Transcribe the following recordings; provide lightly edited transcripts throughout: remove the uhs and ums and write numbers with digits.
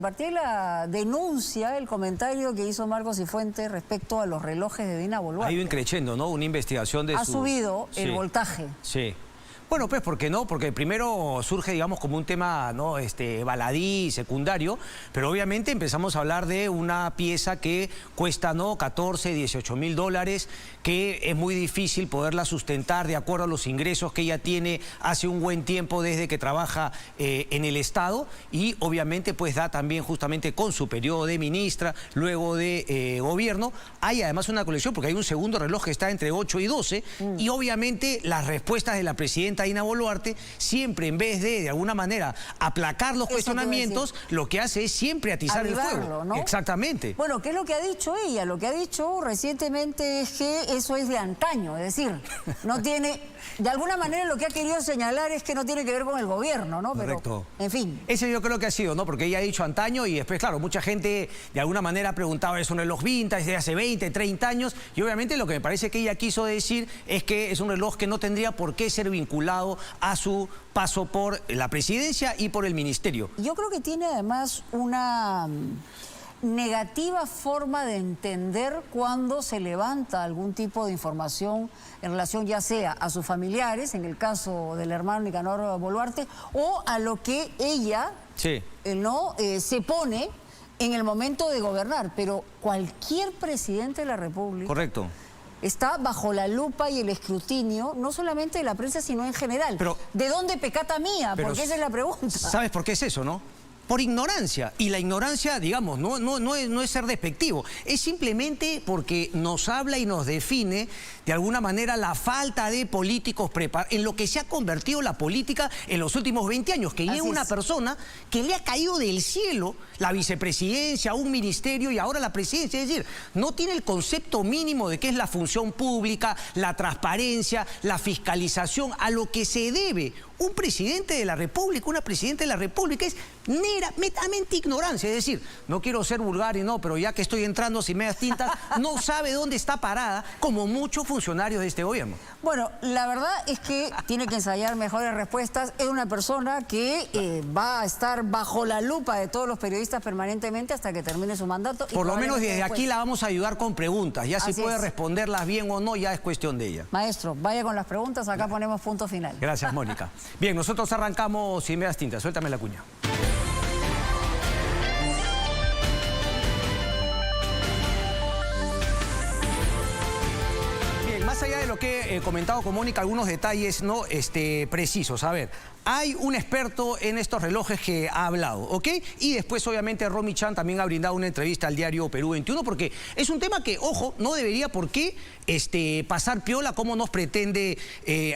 A partir de la denuncia, el comentario que hizo Marcos Cifuentes respecto a los relojes de Dina Boluarte. Ha ido creciendo, ¿no? Una investigación de Ha subido el voltaje. Sí. Bueno, pues, ¿por qué no? Porque primero surge, digamos, como un tema, ¿no? Baladí, secundario, pero obviamente empezamos a hablar de una pieza que cuesta, ¿no? 14, 18 mil dólares, que es muy difícil poderla sustentar de acuerdo a los ingresos que ella tiene hace un buen tiempo desde que trabaja en el Estado, y obviamente pues da también justamente con su periodo de ministra, luego de gobierno. Hay además una colección, porque hay un segundo reloj que está entre 8 y 12, y obviamente las respuestas de la presidenta Dina Boluarte siempre, en vez de alguna manera aplacar los cuestionamientos, lo que hace es siempre atizar el fuego, ¿no? Exactamente. Bueno, ¿qué es lo que ha dicho ella? Lo que ha dicho recientemente es que eso es de antaño, es decir, no tiene, de alguna manera lo que ha querido señalar es que no tiene que ver con el gobierno, ¿no? Pero, correcto. En fin. Ese yo creo que ha sido, ¿no? Porque ella ha dicho antaño y después, claro, mucha gente de alguna manera ha preguntado, ¿es un reloj vintage de hace 20, 30 años? Y obviamente lo que me parece que ella quiso decir es que es un reloj que no tendría por qué ser vinculado a su paso por la presidencia y por el ministerio. Yo creo que tiene además una negativa forma de entender cuando se levanta algún tipo de información en relación ya sea a sus familiares, en el caso del hermano Nicanor Boluarte, o a lo que ella se pone en el momento de gobernar. Pero cualquier presidente de la República... Correcto. Está bajo la lupa y el escrutinio, no solamente de la prensa, sino en general. Pero, ¿de dónde pecata mía? Porque esa es la pregunta. ¿Sabes por qué es eso, no? Por ignorancia. Y la ignorancia, digamos, no es ser despectivo. Es simplemente porque nos habla y nos define, de alguna manera, la falta de políticos preparados, en lo que se ha convertido la política en los últimos 20 años. Que llega una persona que le ha caído del cielo la vicepresidencia, un ministerio y ahora la presidencia. Es decir, no tiene el concepto mínimo de qué es la función pública, la transparencia, la fiscalización, a lo que se debe un presidente de la República, una presidenta de la República. Es netamente ignorancia. Es decir, no quiero ser vulgar y no, pero ya que estoy entrando sin medias tintas, no sabe dónde está parada, como muchos funcionarios de este gobierno. Bueno, la verdad es que tiene que ensayar mejores respuestas. Es una persona que va a estar bajo la lupa de todos los periodistas permanentemente hasta que termine su mandato. Por lo menos desde aquí la vamos a ayudar con preguntas. Ya si puede responderlas bien o no, ya es cuestión de ella. Maestro, vaya con las preguntas, acá ponemos punto final. Gracias, Mónica. Bien, nosotros arrancamos sin medias tintas. Suéltame la cuña. Más allá de lo que he comentado con Mónica, algunos detalles no precisos. A ver, hay un experto en estos relojes que ha hablado, ¿ok? Y después, obviamente, Romy Chan también ha brindado una entrevista al diario Perú 21, porque es un tema que, ojo, no debería por qué pasar piola como nos pretende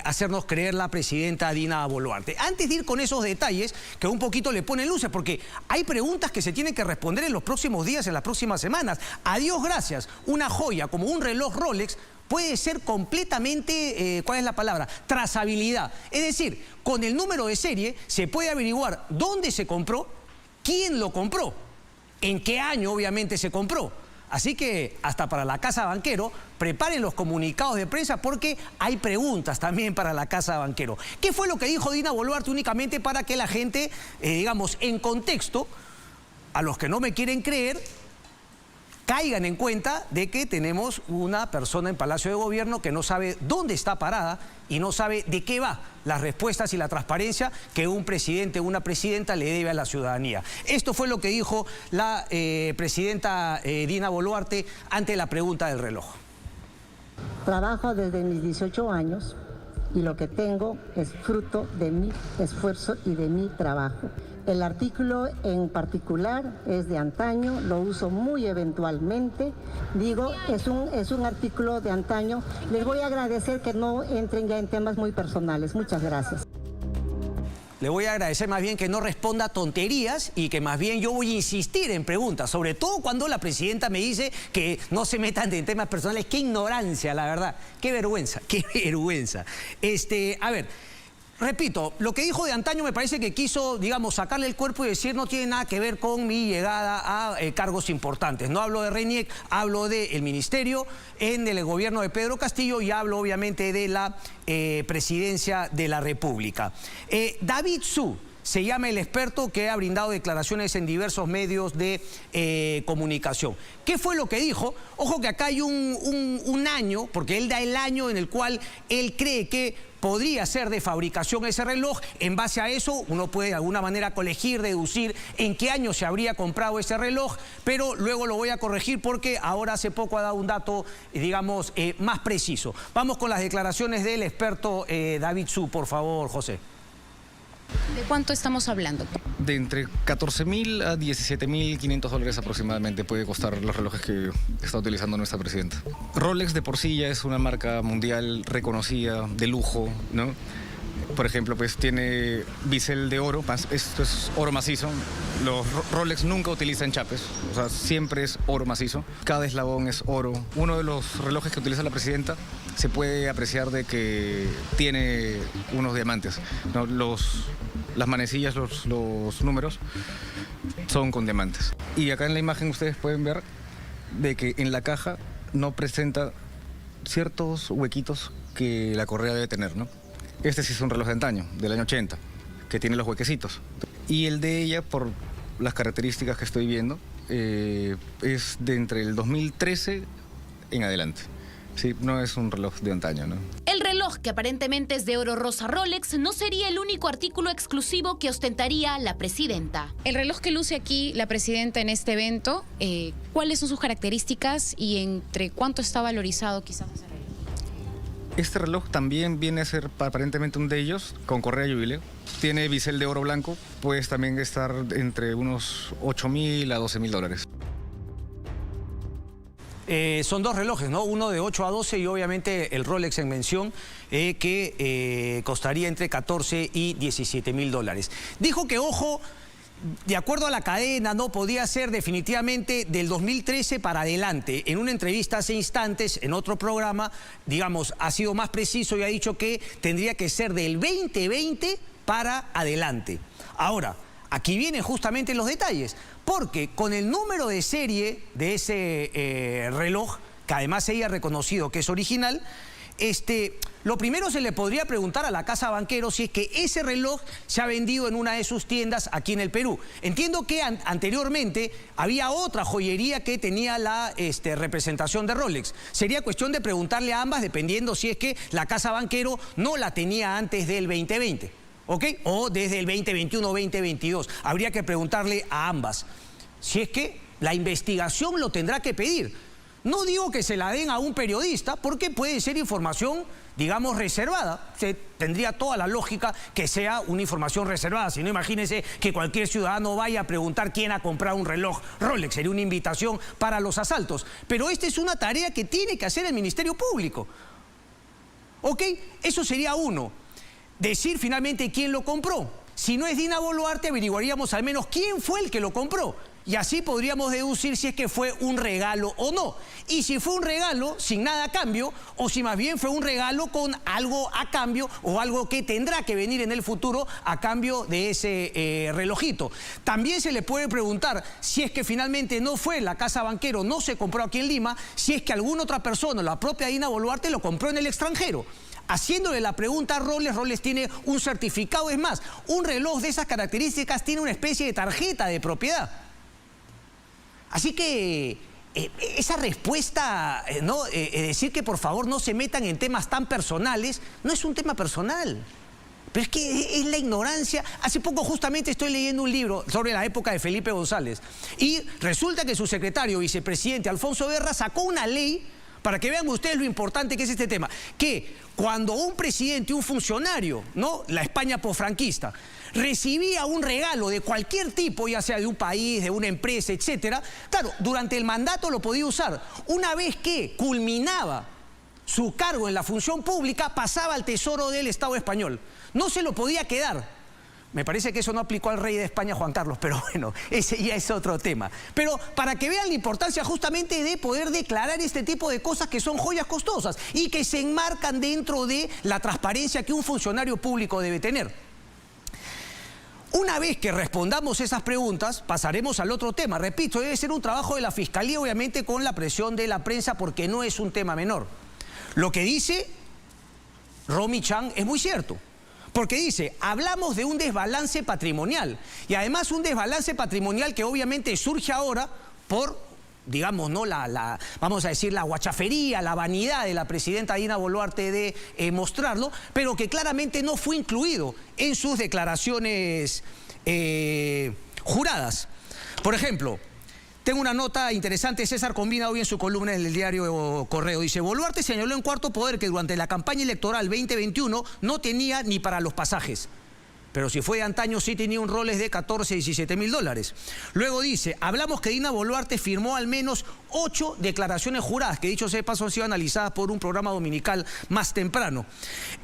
hacernos creer la presidenta Dina Boluarte. Antes de ir con esos detalles, que un poquito le ponen luces, porque hay preguntas que se tienen que responder en los próximos días, en las próximas semanas. A Dios gracias, una joya como un reloj Rolex puede ser completamente, ¿cuál es la palabra? Trazabilidad. Es decir, con el número de serie se puede averiguar dónde se compró, quién lo compró, en qué año obviamente se compró. Así que hasta para la Casa Banquero, preparen los comunicados de prensa porque hay preguntas también para la Casa Banquero. ¿Qué fue lo que dijo Dina Boluarte únicamente para que la gente, digamos, en contexto, a los que no me quieren creer, caigan en cuenta de que tenemos una persona en Palacio de Gobierno que no sabe dónde está parada y no sabe de qué va las respuestas y la transparencia que un presidente o una presidenta le debe a la ciudadanía? Esto fue lo que dijo la presidenta Dina Boluarte ante la pregunta del reloj. Trabajo desde mis 18 años y lo que tengo es fruto de mi esfuerzo y de mi trabajo. El artículo en particular es de antaño, lo uso muy eventualmente. Digo, es un artículo de antaño. Les voy a agradecer que no entren ya en temas muy personales. Muchas gracias. Le voy a agradecer más bien que no responda tonterías y que más bien yo voy a insistir en preguntas, sobre todo cuando la presidenta me dice que no se metan en temas personales. Qué ignorancia, la verdad. Qué vergüenza, qué vergüenza. A ver, repito, lo que dijo de antaño me parece que quiso, digamos, sacarle el cuerpo y decir no tiene nada que ver con mi llegada a cargos importantes. No hablo de RENIEC, hablo del ministerio en el gobierno de Pedro Castillo y hablo obviamente de la presidencia de la República. David Su se llama el experto que ha brindado declaraciones en diversos medios de comunicación. ¿Qué fue lo que dijo? Ojo que acá hay un año, porque él da el año en el cual él cree que podría ser de fabricación ese reloj. En base a eso, uno puede de alguna manera colegir, deducir en qué año se habría comprado ese reloj, pero luego lo voy a corregir porque ahora hace poco ha dado un dato, digamos, más preciso. Vamos con las declaraciones del experto David Su, por favor, José. ¿De cuánto estamos hablando? De entre 14.000 a 17.500 dólares aproximadamente puede costar los relojes que está utilizando nuestra presidenta. Rolex de por sí ya es una marca mundial reconocida, de lujo, ¿no? Por ejemplo, pues tiene bisel de oro, esto es oro macizo. Los Rolex nunca utilizan chapes, o sea, siempre es oro macizo. Cada eslabón es oro. Uno de los relojes que utiliza la presidenta se puede apreciar de que tiene unos diamantes, ¿no? Las manecillas, los números son con diamantes. Y acá en la imagen ustedes pueden ver de que en la caja no presenta ciertos huequitos que la correa debe tener, ¿no? Este sí es un reloj de antaño, del año 80, que tiene los huequecitos. Y el de ella, por las características que estoy viendo, es de entre el 2013 en adelante. Sí, no es un reloj de antaño, ¿no? El reloj, que aparentemente es de oro rosa Rolex, no sería el único artículo exclusivo que ostentaría la presidenta. El reloj que luce aquí la presidenta en este evento, ¿cuáles son sus características y entre cuánto está valorizado quizás ese reloj? Este reloj también viene a ser aparentemente un de ellos, con correa jubileo. Tiene bisel de oro blanco, puede también estar entre unos 8.000 a 12.000 dólares. Son dos relojes, ¿no? Uno de 8 a 12 y obviamente el Rolex en mención que costaría entre 14 y 17.000 dólares. Dijo que, ojo, de acuerdo a la cadena, no podía ser definitivamente del 2013 para adelante. En una entrevista hace instantes, en otro programa, digamos, ha sido más preciso y ha dicho que tendría que ser del 2020 para adelante. Ahora, aquí vienen justamente los detalles, porque con el número de serie de ese reloj, que además ella ha reconocido que es original, lo primero se le podría preguntar a la casa banquero si es que ese reloj se ha vendido en una de sus tiendas aquí en el Perú. Entiendo que anteriormente había otra joyería que tenía la representación de Rolex. Sería cuestión de preguntarle a ambas, dependiendo si es que la casa banquero no la tenía antes del 2020. ¿Ok? O desde el 2021 o 2022. Habría que preguntarle a ambas. Si es que la investigación lo tendrá que pedir. No digo que se la den a un periodista, porque puede ser información, digamos, reservada. Tendría toda la lógica que sea una información reservada. Si no, imagínense que cualquier ciudadano vaya a preguntar quién ha comprado un reloj Rolex. Sería una invitación para los asaltos. Pero esta es una tarea que tiene que hacer el Ministerio Público. ¿Ok? Eso sería uno. Decir finalmente quién lo compró. Si no es Dina Boluarte, averiguaríamos al menos quién fue el que lo compró. Y así podríamos deducir si es que fue un regalo o no. Y si fue un regalo sin nada a cambio, o si más bien fue un regalo con algo a cambio, o algo que tendrá que venir en el futuro a cambio de ese relojito. También se le puede preguntar si es que finalmente no fue la casa banquero, no se compró aquí en Lima, si es que alguna otra persona, la propia Dina Boluarte, lo compró en el extranjero. Haciéndole la pregunta a Rolex, Rolex tiene un certificado. Es más, un reloj de esas características tiene una especie de tarjeta de propiedad. Así que esa respuesta, ¿no? Decir que por favor no se metan en temas tan personales, no es un tema personal. Pero es que es la ignorancia. Hace poco justamente estoy leyendo un libro sobre la época de Felipe González. Y resulta que su secretario, vicepresidente Alfonso Guerra, sacó una ley, para que vean ustedes lo importante que es este tema, que cuando un presidente, un funcionario, ¿no?, la España posfranquista, recibía un regalo de cualquier tipo, ya sea de un país, de una empresa, etcétera, claro, durante el mandato lo podía usar. Una vez que culminaba su cargo en la función pública, pasaba al Tesoro del Estado español. No se lo podía quedar. Me parece que eso no aplicó al rey de España, Juan Carlos, pero bueno, ese ya es otro tema. Pero para que vean la importancia justamente de poder declarar este tipo de cosas que son joyas costosas y que se enmarcan dentro de la transparencia que un funcionario público debe tener. Una vez que respondamos esas preguntas, pasaremos al otro tema. Repito, debe ser un trabajo de la Fiscalía, obviamente con la presión de la prensa, porque no es un tema menor. Lo que dice Romy Chan es muy cierto. Porque dice, hablamos de un desbalance patrimonial. Y además un desbalance patrimonial que obviamente surge ahora por, digamos, ¿no? Vamos a decir, la guachafería, la vanidad de la presidenta Dina Boluarte de mostrarlo, pero que claramente no fue incluido en sus declaraciones juradas. Por ejemplo, tengo una nota interesante, César Combina hoy en su columna en el diario Correo. Dice, Boluarte señaló en Cuarto Poder que durante la campaña electoral 2021 no tenía ni para los pasajes. Pero si fue de antaño sí tenía un Rolex de 14, 17 mil dólares. Luego dice, hablamos que Dina Boluarte firmó al menos 8 declaraciones juradas, que dicho sea de paso han sido analizadas por un programa dominical más temprano,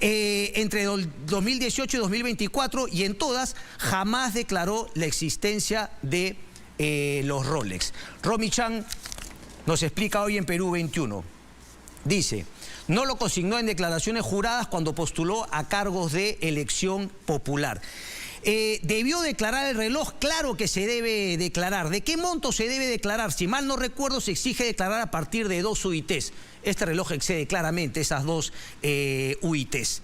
entre 2018 y 2024, y en todas jamás declaró la existencia de los Rolex. Romy Chan nos explica hoy en Perú 21. Dice, no lo consignó en declaraciones juradas cuando postuló a cargos de elección popular. ¿Debió declarar el reloj? Claro que se debe declarar. ¿De qué monto se debe declarar? Si mal no recuerdo, se exige declarar a partir de 2 UITs. Este reloj excede claramente esas 2 UITs.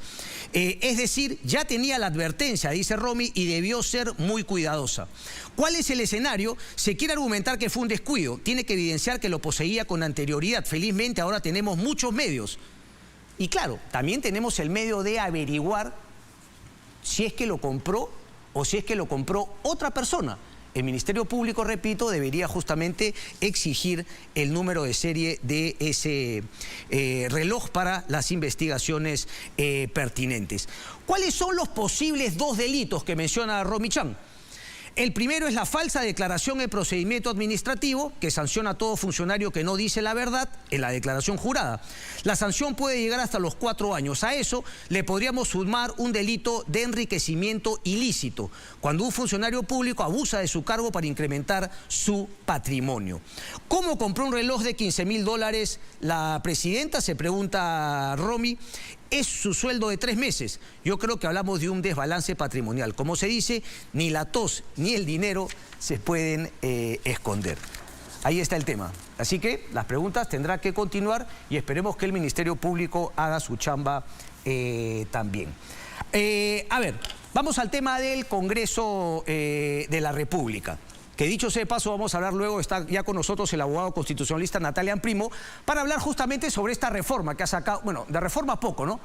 Es decir, ya tenía la advertencia, dice Romy, y debió ser muy cuidadosa. ¿Cuál es el escenario? Se quiere argumentar que fue un descuido. Tiene que evidenciar que lo poseía con anterioridad. Felizmente ahora tenemos muchos medios. Y claro, también tenemos el medio de averiguar si es que lo compró o si es que lo compró otra persona. El Ministerio Público, repito, debería justamente exigir el número de serie de ese reloj para las investigaciones pertinentes. ¿Cuáles son los posibles 2 delitos que menciona Romy Chan? El primero es la falsa declaración en procedimiento administrativo, que sanciona a todo funcionario que no dice la verdad en la declaración jurada. La sanción puede llegar hasta los 4 años. A eso le podríamos sumar un delito de enriquecimiento ilícito, cuando un funcionario público abusa de su cargo para incrementar su patrimonio. ¿Cómo compró un reloj de 15 mil dólares la presidenta? Se pregunta Romy. Es su sueldo de 3 meses. Yo creo que hablamos de un desbalance patrimonial. Como se dice, ni la tos ni el dinero se pueden esconder. Ahí está el tema. Así que las preguntas tendrán que continuar y esperemos que el Ministerio Público haga su chamba también. A ver, vamos al tema del Congreso de la República. Que dicho sea de paso, vamos a hablar luego, está ya con nosotros el abogado constitucionalista Natalia Primo, para hablar justamente sobre esta reforma que ha sacado, bueno, de reforma poco, ¿no?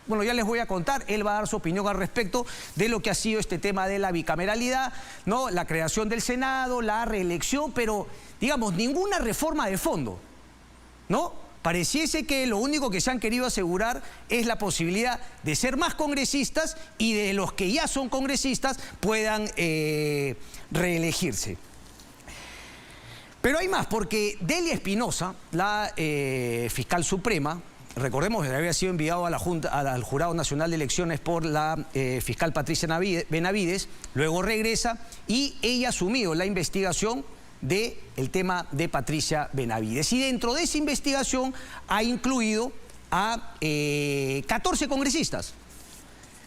Bueno, ya les voy a contar, él va a dar su opinión al respecto de lo que ha sido este tema de la bicameralidad, ¿no? La creación del Senado, la reelección, pero, digamos, ninguna reforma de fondo, ¿no? Pareciese que lo único que se han querido asegurar es la posibilidad de ser más congresistas y de los que ya son congresistas puedan reelegirse. Pero hay más, porque Delia Espinosa, la fiscal suprema, recordemos que había sido enviado a la Junta, al Jurado Nacional de Elecciones por la fiscal Patricia Benavides, luego regresa y ella ha asumido la investigación del tema de Patricia Benavides. Y dentro de esa investigación ha incluido a 14 congresistas.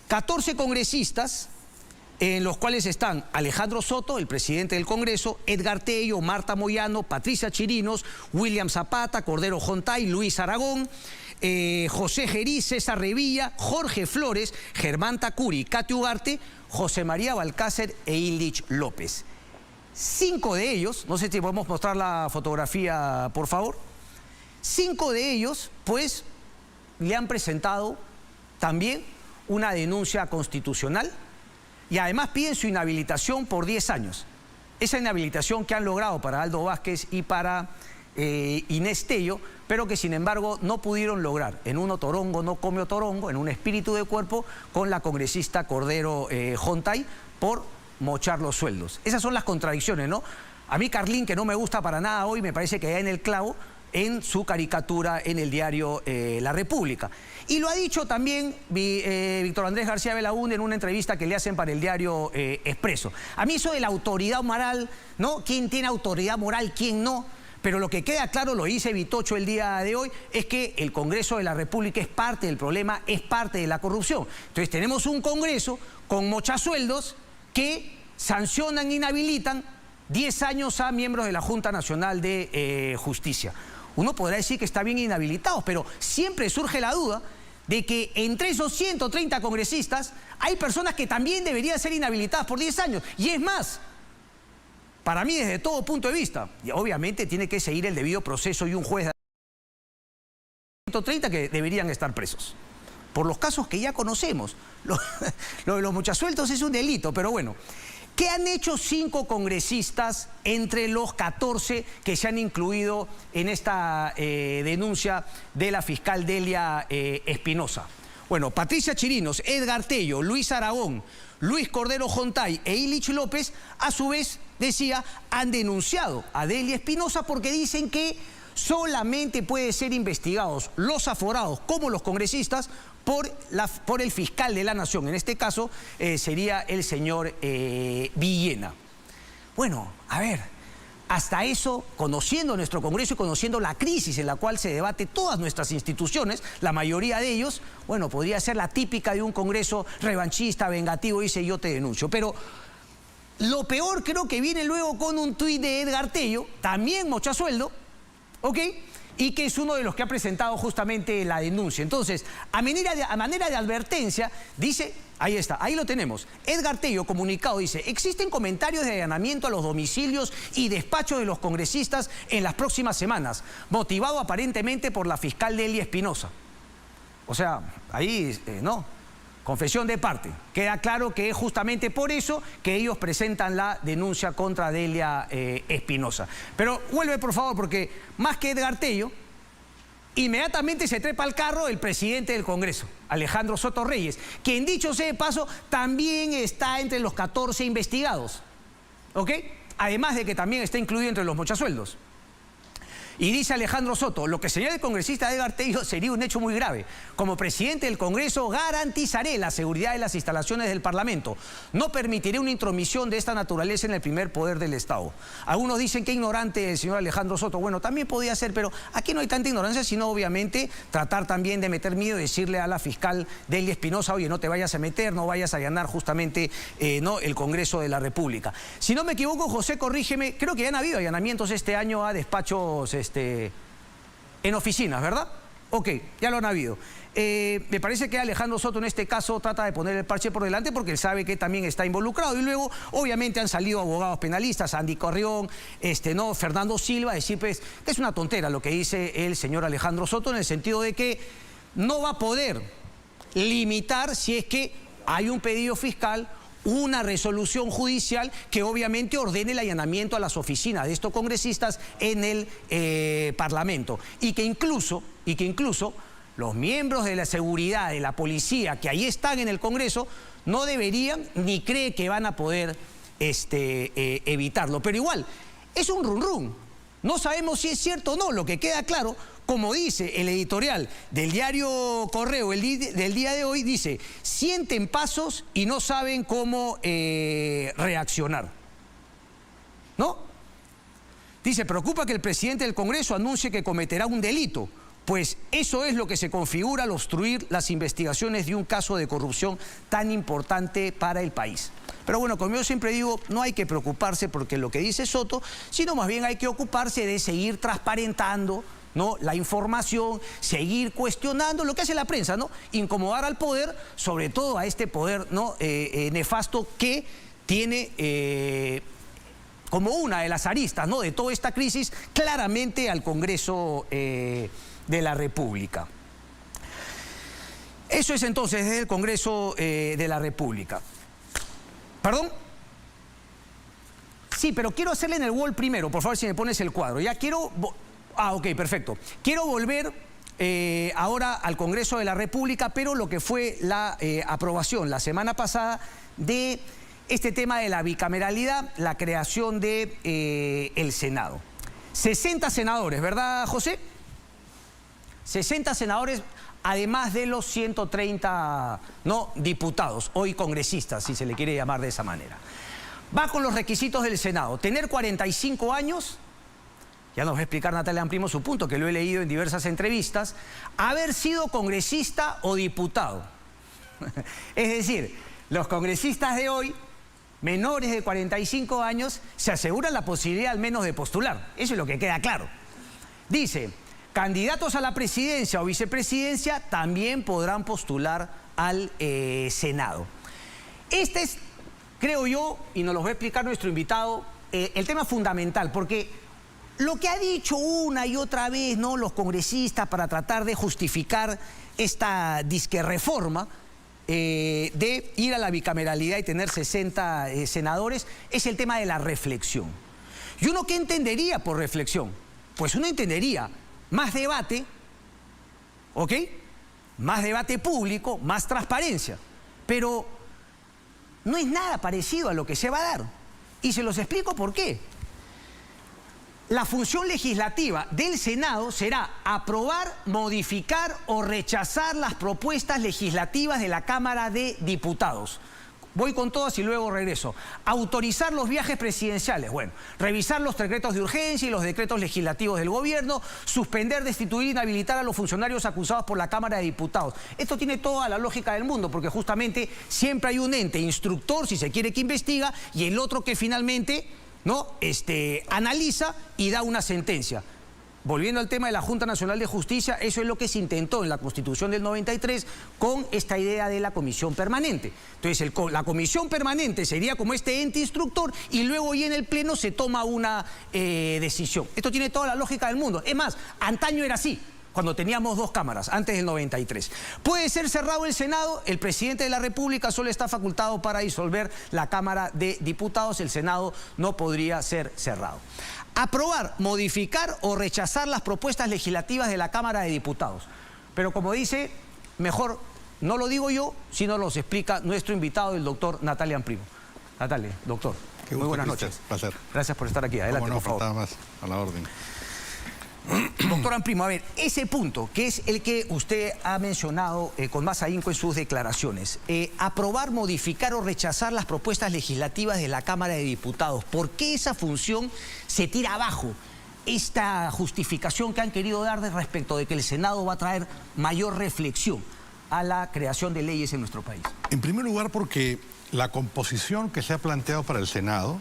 14 congresistas en los cuales están Alejandro Soto, el presidente del Congreso, Edgar Tello, Marta Moyano, Patricia Chirinos, William Zapata, Cordero Jontay, Luis Aragón, José Gerí, César Revilla, Jorge Flores, Germán Tacuri, Katy Ugarte, José María Balcácer e Illich López. 5 de ellos, no sé si podemos mostrar la fotografía, por favor. 5 de ellos, pues, le han presentado también una denuncia constitucional y además piden su inhabilitación por 10 años. Esa inhabilitación que han logrado para Aldo Vázquez y para Inés Tello, pero que sin embargo no pudieron lograr en un otorongo no come otorongo, en un espíritu de cuerpo, con la congresista Cordero Jontay por mochar los sueldos. Esas son las contradicciones, ¿no? A mí Carlín, que no me gusta para nada hoy, me parece que da en el clavo en su caricatura en el diario La República. Y lo ha dicho también Víctor Andrés García Belaúnde en una entrevista que le hacen para el diario Expreso. A mí eso de la autoridad moral, ¿no? ¿Quién tiene autoridad moral, quién no? Pero lo que queda claro, lo dice Vitocho el día de hoy, es que el Congreso de la República es parte del problema, es parte de la corrupción. Entonces tenemos un Congreso con mochasueldos que sancionan e inhabilitan 10 años a miembros de la Junta Nacional de Justicia. Uno podrá decir que está bien inhabilitados, pero siempre surge la duda de que entre esos 130 congresistas hay personas que también deberían ser inhabilitadas por 10 años. Y es más, para mí desde todo punto de vista, y obviamente tiene que seguir el debido proceso y un juez de 130 que deberían estar presos. Por los casos que ya conocemos. Lo de los muchasueltos es un delito, pero bueno. ¿Qué han hecho 5 congresistas entre los 14 que se han incluido en esta denuncia de la fiscal Delia Espinosa? Bueno, Patricia Chirinos, Edgar Tello, Luis Aragón, Luis Cordero Jontay e Illich López, a su vez, decía, han denunciado a Delia Espinosa porque dicen que solamente pueden ser investigados los aforados como los congresistas por el fiscal de la Nación. En este caso sería el señor Villena. Bueno, a ver, hasta eso, conociendo nuestro Congreso y conociendo la crisis en la cual se debate todas nuestras instituciones, la mayoría de ellos, bueno, podría ser la típica de un Congreso revanchista, vengativo, dice yo te denuncio. Pero lo peor creo que viene luego con un tuit de Edgar Tello, también mochasueldo, ¿ok?, y que es uno de los que ha presentado justamente la denuncia. Entonces, a manera de advertencia, dice, ahí está, ahí lo tenemos. Edgar Tello, comunicado, dice, existen comentarios de allanamiento a los domicilios y despachos de los congresistas en las próximas semanas, motivado aparentemente por la fiscal Delia Espinosa. O sea, ahí, no, confesión de parte. Queda claro que es justamente por eso que ellos presentan la denuncia contra Delia Espinosa. Pero vuelve, por favor, porque más que Edgar Tello, inmediatamente se trepa al carro el presidente del Congreso, Alejandro Soto Reyes, quien, dicho sea de paso, también está entre los 14 investigados, ¿ok? Además de que también está incluido entre los mochasueldos. Y dice Alejandro Soto, lo que señala el congresista Edgar Tello sería un hecho muy grave. Como presidente del Congreso garantizaré la seguridad de las instalaciones del Parlamento. No permitiré una intromisión de esta naturaleza en el primer poder del Estado. Algunos dicen que ignorante el señor Alejandro Soto. Bueno, también podía ser, pero aquí no hay tanta ignorancia, sino obviamente tratar también de meter miedo y decirle a la fiscal Delia Espinosa, oye, no te vayas a meter, no vayas a allanar justamente no, el Congreso de la República. Si no me equivoco, José, corrígeme, creo que ya han habido allanamientos este año a despachos en oficinas, ¿verdad? Ok, ya lo han habido. Me parece que Alejandro Soto en este caso trata de poner el parche por delante porque él sabe que también está involucrado. Y luego, obviamente, han salido abogados penalistas, Andy Corrión, no, Fernando Silva, a decir pues, que es una tontera lo que dice el señor Alejandro Soto, en el sentido de que no va a poder limitar si es que hay un pedido fiscal, una resolución judicial que obviamente ordene el allanamiento a las oficinas de estos congresistas en el Parlamento. Y que incluso los miembros de la seguridad, de la policía que ahí están en el Congreso, no deberían ni cree que van a poder evitarlo. Pero igual, es un run run. No sabemos si es cierto o no. Lo que queda claro, como dice el editorial del diario Correo del día de hoy, dice, sienten pasos y no saben cómo reaccionar. ¿No? Dice, preocupa que el presidente del Congreso anuncie que cometerá un delito, pues eso es lo que se configura al obstruir las investigaciones de un caso de corrupción tan importante para el país. Pero bueno, como yo siempre digo, no hay que preocuparse porque lo que dice Soto, sino más bien hay que ocuparse de seguir transparentando, ¿no?, la información, seguir cuestionando lo que hace la prensa, ¿no? Incomodar al poder, sobre todo a este poder, ¿no?, nefasto que tiene como una de las aristas, ¿no?, de toda esta crisis, claramente al Congreso de la República. Eso es entonces desde el Congreso de la República. ¿Perdón? Sí, pero quiero hacerle en el wall primero, por favor, si me pones el cuadro. Ya quiero... Ah, ok, perfecto. Quiero volver ahora al Congreso de la República, pero lo que fue la aprobación la semana pasada de este tema de la bicameralidad, la creación de el Senado. 60 senadores, ¿verdad, José? 60 senadores, además de los 130 ¿no?, diputados, hoy congresistas, si se le quiere llamar de esa manera. Va con los requisitos del Senado. Tener 45 años... Ya nos va a explicar Natalia Amprimo su punto, que lo he leído en diversas entrevistas. Haber sido congresista o diputado. Es decir, los congresistas de hoy, menores de 45 años, se aseguran la posibilidad al menos de postular. Eso es lo que queda claro. Dice, candidatos a la presidencia o vicepresidencia también podrán postular al Senado. Este es, creo yo, y nos lo va a explicar nuestro invitado, el tema fundamental, porque lo que ha dicho una y otra vez, ¿no?, los congresistas para tratar de justificar esta disque reforma de ir a la bicameralidad y tener 60 senadores, es el tema de la reflexión. ¿Y uno qué entendería por reflexión? Pues uno entendería más debate, ¿ok? Más debate público, más transparencia. Pero no es nada parecido a lo que se va a dar. Y se los explico por qué. La función legislativa del Senado será aprobar, modificar o rechazar las propuestas legislativas de la Cámara de Diputados. Voy con todas y luego regreso. Autorizar los viajes presidenciales. Bueno, revisar los decretos de urgencia y los decretos legislativos del gobierno, suspender, destituir, inhabilitar a los funcionarios acusados por la Cámara de Diputados. Esto tiene toda la lógica del mundo, porque justamente siempre hay un ente instructor, si se quiere, que investiga, y el otro que finalmente, ¿no?, analiza y da una sentencia. Volviendo al tema de la Junta Nacional de Justicia, eso es lo que se intentó en la Constitución del 93 con esta idea de la comisión permanente. Entonces, la comisión permanente sería como este ente instructor y luego ya en el Pleno se toma una decisión. Esto tiene toda la lógica del mundo. Es más, antaño era así, cuando teníamos 2 cámaras, antes del 93. Puede ser cerrado el Senado, el presidente de la República solo está facultado para disolver la Cámara de Diputados, el Senado no podría ser cerrado. Aprobar, modificar o rechazar las propuestas legislativas de la Cámara de Diputados. Pero como dice, mejor no lo digo yo, sino los explica nuestro invitado, el doctor Natalian Primo. Natalia, doctor, muy buenas noches. Placer. Gracias por estar aquí. Adelante, por favor. Faltaba más, a la orden. Doctor Amprimo, a ver, ese punto, que es el que usted ha mencionado con más ahínco en sus declaraciones, aprobar, modificar o rechazar las propuestas legislativas de la Cámara de Diputados, ¿por qué esa función se tira abajo? Esta justificación que han querido dar respecto de que el Senado va a traer mayor reflexión a la creación de leyes en nuestro país. En primer lugar, porque la composición que se ha planteado para el Senado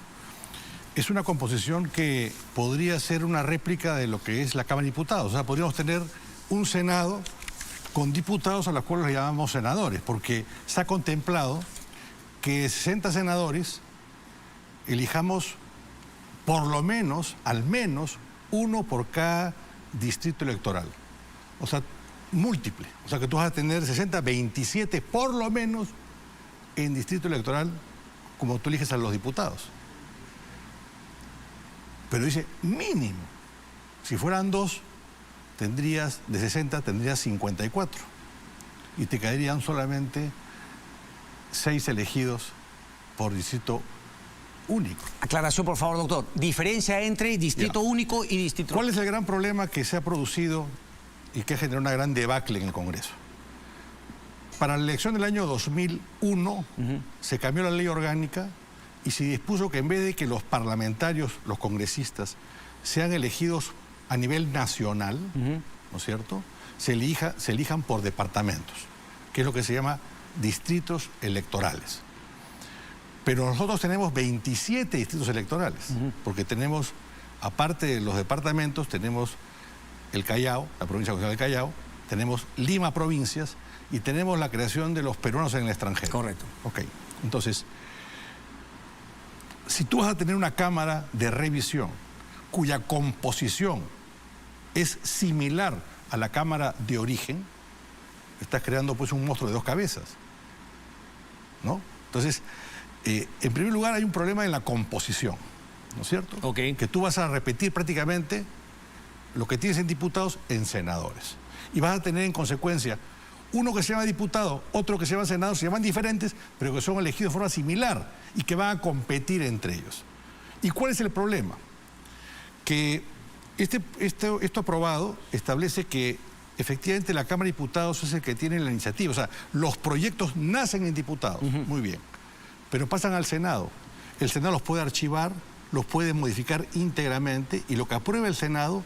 es una composición que podría ser una réplica de lo que es la Cámara de Diputados. O sea, podríamos tener un Senado con diputados a los cuales los llamamos senadores, porque está contemplado que 60 senadores elijamos por lo menos, al menos, uno por cada distrito electoral. O sea, múltiple. O sea, que tú vas a tener 60, 27 por lo menos en distrito electoral como tú eliges a los diputados. Pero dice mínimo. Si fueran 2, tendrías, de 60, tendrías 54. Y te caerían solamente 6 elegidos por distrito único. Aclaración, por favor, doctor. Diferencia entre distrito único y distrito... ¿Cuál es el gran problema que se ha producido y que ha generado una gran debacle en el Congreso? Para la elección del año 2001 se cambió la ley orgánica y se dispuso que en vez de que los parlamentarios, los congresistas, sean elegidos a nivel nacional, ¿no es cierto?, se elijan por departamentos, que es lo que se llama distritos electorales. Pero nosotros tenemos 27 distritos electorales, porque tenemos, aparte de los departamentos, tenemos el Callao, la provincia del Callao, tenemos Lima provincias y tenemos la creación de los peruanos en el extranjero. Correcto. Ok, entonces, si tú vas a tener una cámara de revisión cuya composición es similar a la cámara de origen, estás creando pues un monstruo de 2 cabezas, ¿no? Entonces, en primer lugar hay un problema en la composición, ¿no es cierto? Ok. Que tú vas a repetir prácticamente lo que tienes en diputados en senadores. Y vas a tener en consecuencia uno que se llama diputado, otro que se llama senador, se llaman diferentes, pero que son elegidos de forma similar y que van a competir entre ellos. ¿Y cuál es el problema? Que esto aprobado establece que efectivamente la Cámara de Diputados es el que tiene la iniciativa. O sea, los proyectos nacen en diputados, muy bien, pero pasan al Senado. El Senado los puede archivar, los puede modificar íntegramente y lo que aprueba el Senado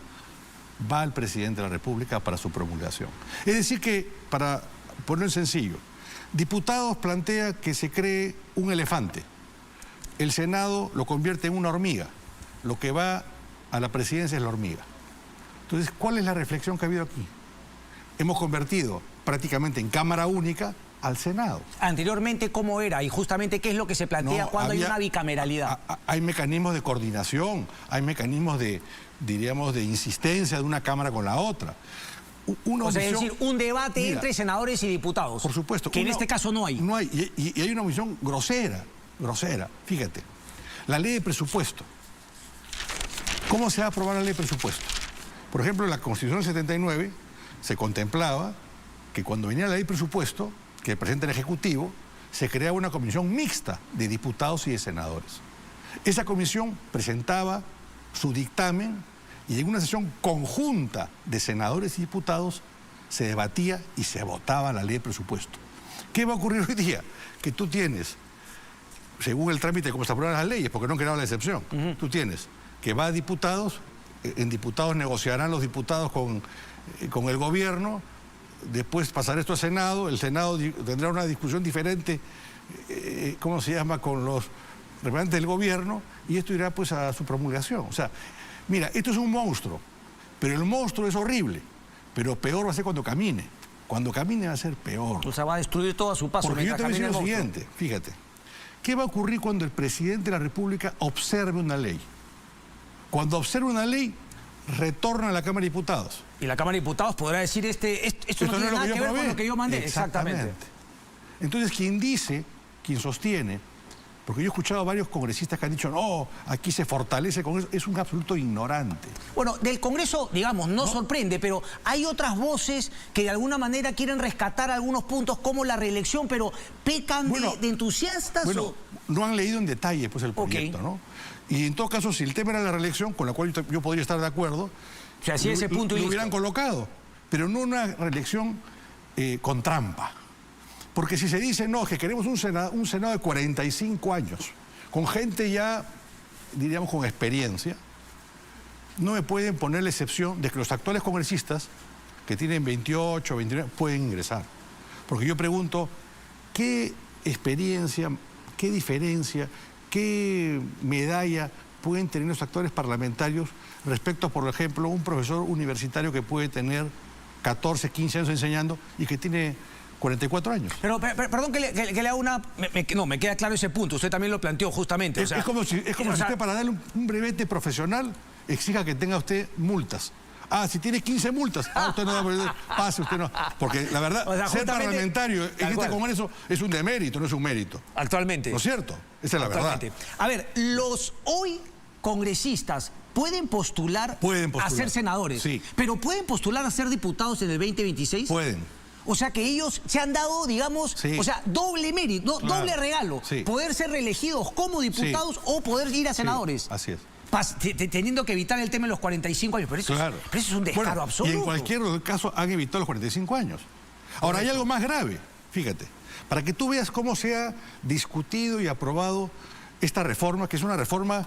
va al presidente de la República para su promulgación. Es decir que, para ponerlo en sencillo, diputados plantea que se cree un elefante. El Senado lo convierte en una hormiga. Lo que va a la presidencia es la hormiga. Entonces, ¿cuál es la reflexión que ha habido aquí? Hemos convertido prácticamente en Cámara Única al Senado. Anteriormente, ¿cómo era? Y justamente, ¿qué es lo que se plantea cuando hay una bicameralidad? Hay mecanismos de coordinación, hay mecanismos de, diríamos, de insistencia de una Cámara con la otra. Es decir, un debate entre senadores y diputados. Por supuesto. Que en este caso no hay. No hay, y hay una omisión grosera. Fíjate, la ley de presupuesto. ¿Cómo se va a aprobar la ley de presupuesto? Por ejemplo, en la Constitución del 79 se contemplaba que cuando venía la ley de presupuesto, que presenta el Ejecutivo, se creaba una comisión mixta de diputados y de senadores. Esa comisión presentaba su dictamen y en una sesión conjunta de senadores y diputados se debatía y se votaba la ley de presupuesto. ¿Qué va a ocurrir hoy día? Que tú tienes, según el trámite de cómo se aprueban las leyes, porque no han creado la excepción, tú tienes que va a diputados, en diputados negociarán los diputados con el gobierno, después pasará esto al Senado, el Senado tendrá una discusión diferente, ¿cómo se llama?, con los representantes del gobierno, y esto irá pues a su promulgación. O sea, mira, esto es un monstruo, pero el monstruo es horrible, pero peor va a ser cuando camine. Cuando camine va a ser peor. O sea, va a destruir todo a su paso. Porque yo te voy a decir lo siguiente, fíjate, ¿qué va a ocurrir cuando el presidente de la República observe una ley? Cuando observe una ley, retorna a la Cámara de Diputados. Y la Cámara de Diputados podrá decir, esto no tiene nada que ver con lo que yo mandé. Exactamente. Entonces, quien sostiene, porque yo he escuchado a varios congresistas que han dicho, no, aquí se fortalece el Congreso, es un absoluto ignorante. Bueno, del Congreso, digamos, no sorprende, pero hay otras voces que de alguna manera quieren rescatar algunos puntos como la reelección, pero pecan de entusiastas. Bueno, no han leído en detalle pues el proyecto, ¿no? Y en todo caso, si el tema era la reelección, con la cual yo podría estar de acuerdo, o sea, si ese punto lo hubieran colocado, pero no una reelección con trampa. Porque si se dice, no, que queremos un Senado de 45 años, con gente ya, diríamos, con experiencia, no me pueden poner la excepción de que los actuales congresistas, que tienen 28, 29, pueden ingresar. Porque yo pregunto, ¿qué experiencia, qué diferencia, qué medalla pueden tener los actores parlamentarios respecto a, por ejemplo, un profesor universitario que puede tener 14, 15 años enseñando y que tiene 44 años? Pero perdón que le haga una... No, me queda claro ese punto. Usted también lo planteó justamente. Es como si usted para darle un brevete profesional exija que tenga usted multas. Ah, si tiene 15 multas, usted no va a pase, usted no. Porque la verdad, ser parlamentario en este Congreso es un demérito, no es un mérito. Actualmente. ¿No es cierto? Esa es la verdad. A ver, los hoy congresistas pueden postular a ser senadores. Sí. Pero ¿pueden postular a ser diputados en el 2026? Pueden. O sea que ellos se han dado, digamos, o sea, doble mérito, doble regalo. Sí. Poder ser reelegidos como diputados o poder ir a senadores. Sí, así es. Teniendo que evitar el tema de los 45 años. Pero eso, pero eso es un descaro absoluto. Y en cualquier caso han evitado los 45 años. Ahora, hay algo más grave, fíjate, para que tú veas cómo se ha discutido y aprobado esta reforma, que es una reforma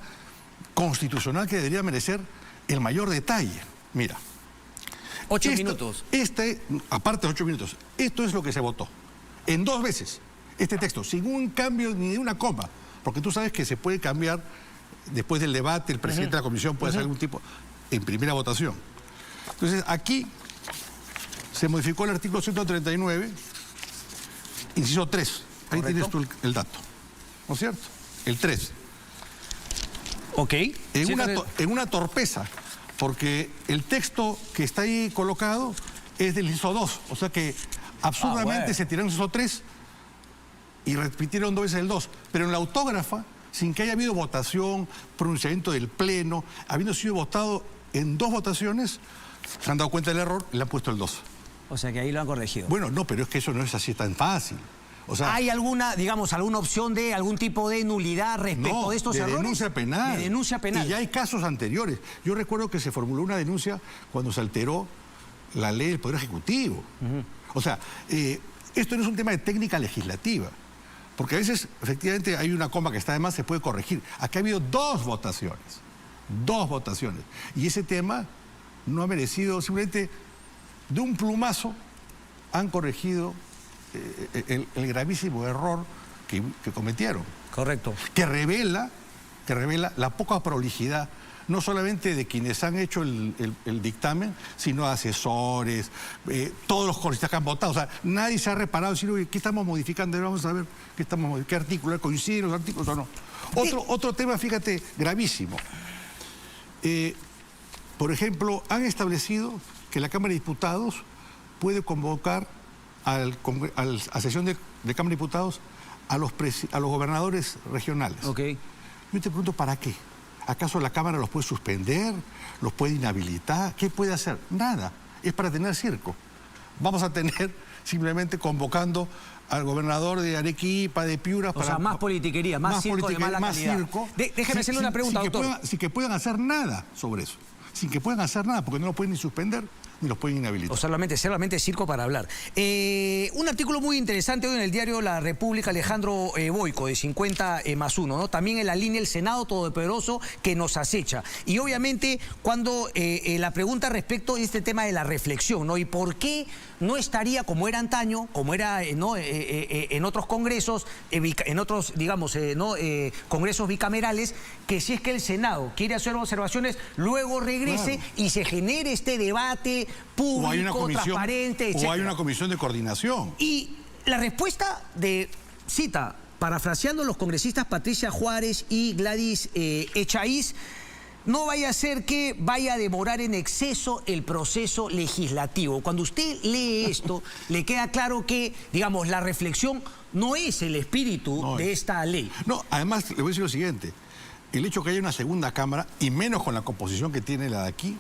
constitucional que debería merecer el mayor detalle. Mira. 8 minutos. Aparte de 8 minutos, esto es lo que se votó. En 2 veces, este texto, sin un cambio ni de una coma, porque tú sabes que se puede cambiar después del debate, el presidente de la comisión puede hacer algún tipo en primera votación. Entonces, aquí se modificó el artículo 139, inciso 3. Ahí tienes tú el dato, ¿no es cierto? El 3. Ok. En una torpeza, porque el texto que está ahí colocado es del inciso 2, o sea que absurdamente se tiraron el inciso 3 y repitieron 2 veces el 2, pero en la autógrafa, sin que haya habido votación, pronunciamiento del Pleno, habiendo sido votado en 2 votaciones, se han dado cuenta del error y le han puesto el 2. O sea que ahí lo han corregido. Bueno, no, pero es que eso no es así tan fácil. O sea, ¿hay alguna, digamos, alguna opción de algún tipo de nulidad respecto de estos errores? Denuncia penal. De denuncia penal. Y ya hay casos anteriores. Yo recuerdo que se formuló una denuncia cuando se alteró la ley del Poder Ejecutivo. O sea, esto no es un tema de técnica legislativa. Porque a veces, efectivamente, hay una coma que está de más, se puede corregir. Aquí ha habido 2 votaciones. 2 votaciones. Y ese tema no ha merecido, simplemente de un plumazo han corregido el gravísimo error que cometieron. Correcto. Que revela la poca prolijidad no solamente de quienes han hecho el dictamen, sino de asesores, todos los congresistas que han votado. O sea, nadie se ha reparado decir, oye, ¿qué estamos modificando? Vamos a ver qué artículo, ¿coinciden los artículos o no? Otro tema, fíjate, gravísimo. Por ejemplo, han establecido que la Cámara de Diputados puede convocar a sesión de Cámara de Diputados a los gobernadores regionales. Okay. Yo te pregunto, ¿para qué? ¿Acaso la Cámara los puede suspender? ¿Los puede inhabilitar? ¿Qué puede hacer? Nada. Es para tener circo. Vamos a tener simplemente convocando al gobernador de Arequipa, de Piura... O sea, más politiquería, más circo de mala calidad. Circo. Déjeme hacerle una pregunta, doctor. Sin que puedan hacer nada sobre eso. Sin que puedan hacer nada, porque no lo pueden ni suspender ni los pueden inhabilitar. O solamente circo para hablar. Un artículo muy interesante hoy en el diario La República, Alejandro Boyko, de 50+1, ¿no? También en la línea el Senado todopoderoso que nos acecha. Y obviamente cuando la pregunta respecto a este tema de la reflexión, ¿no? Y por qué no estaría como era antaño, como era ¿no? En otros congresos, en otros, digamos, congresos bicamerales, que si es que el Senado quiere hacer observaciones, luego regrese, claro, y se genere este debate público, transparente, etc. O hay una comisión de coordinación. Y la respuesta cita, parafraseando a los congresistas Patricia Juárez y Gladys Echaíz, no vaya a ser que vaya a demorar en exceso el proceso legislativo. Cuando usted lee esto, le queda claro que, digamos, la reflexión no es el espíritu de esta ley. No, además, le voy a decir lo siguiente. El hecho que haya una segunda cámara, y menos con la composición que tiene la de aquí,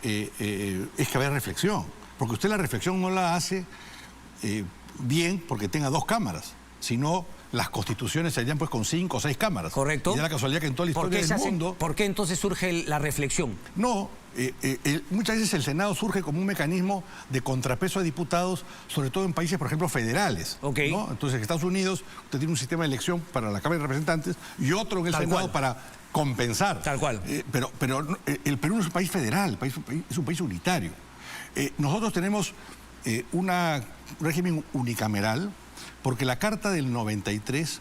es que haya reflexión. Porque usted la reflexión no la hace bien porque tenga dos cámaras, sino las constituciones serían pues con 5 o 6 cámaras. Correcto. Y da la casualidad que en toda la historia del mundo... ¿Por qué entonces surge la reflexión? No, muchas veces el Senado surge como un mecanismo de contrapeso a diputados, sobre todo en países, por ejemplo, federales. Okay. ¿no? Entonces, en Estados Unidos, usted tiene un sistema de elección para la Cámara de Representantes y otro en el Senado para compensar. Tal cual. Pero el Perú no es un país federal, es un país unitario. Nosotros tenemos un régimen unicameral, porque la Carta del 93,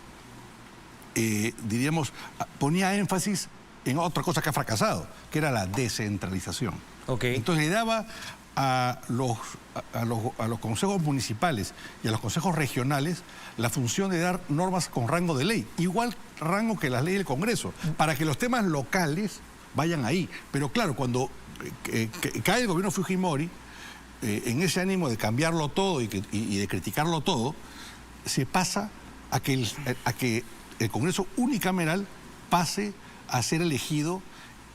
diríamos, ponía énfasis en otra cosa que ha fracasado, que era la descentralización. Okay. Entonces le daba a los consejos municipales y a los consejos regionales la función de dar normas con rango de ley, igual rango que las leyes del Congreso, para que los temas locales vayan ahí. Pero claro, cuando cae el gobierno Fujimori, en ese ánimo de cambiarlo todo y de criticarlo todo, se pasa a que el Congreso unicameral pase a ser elegido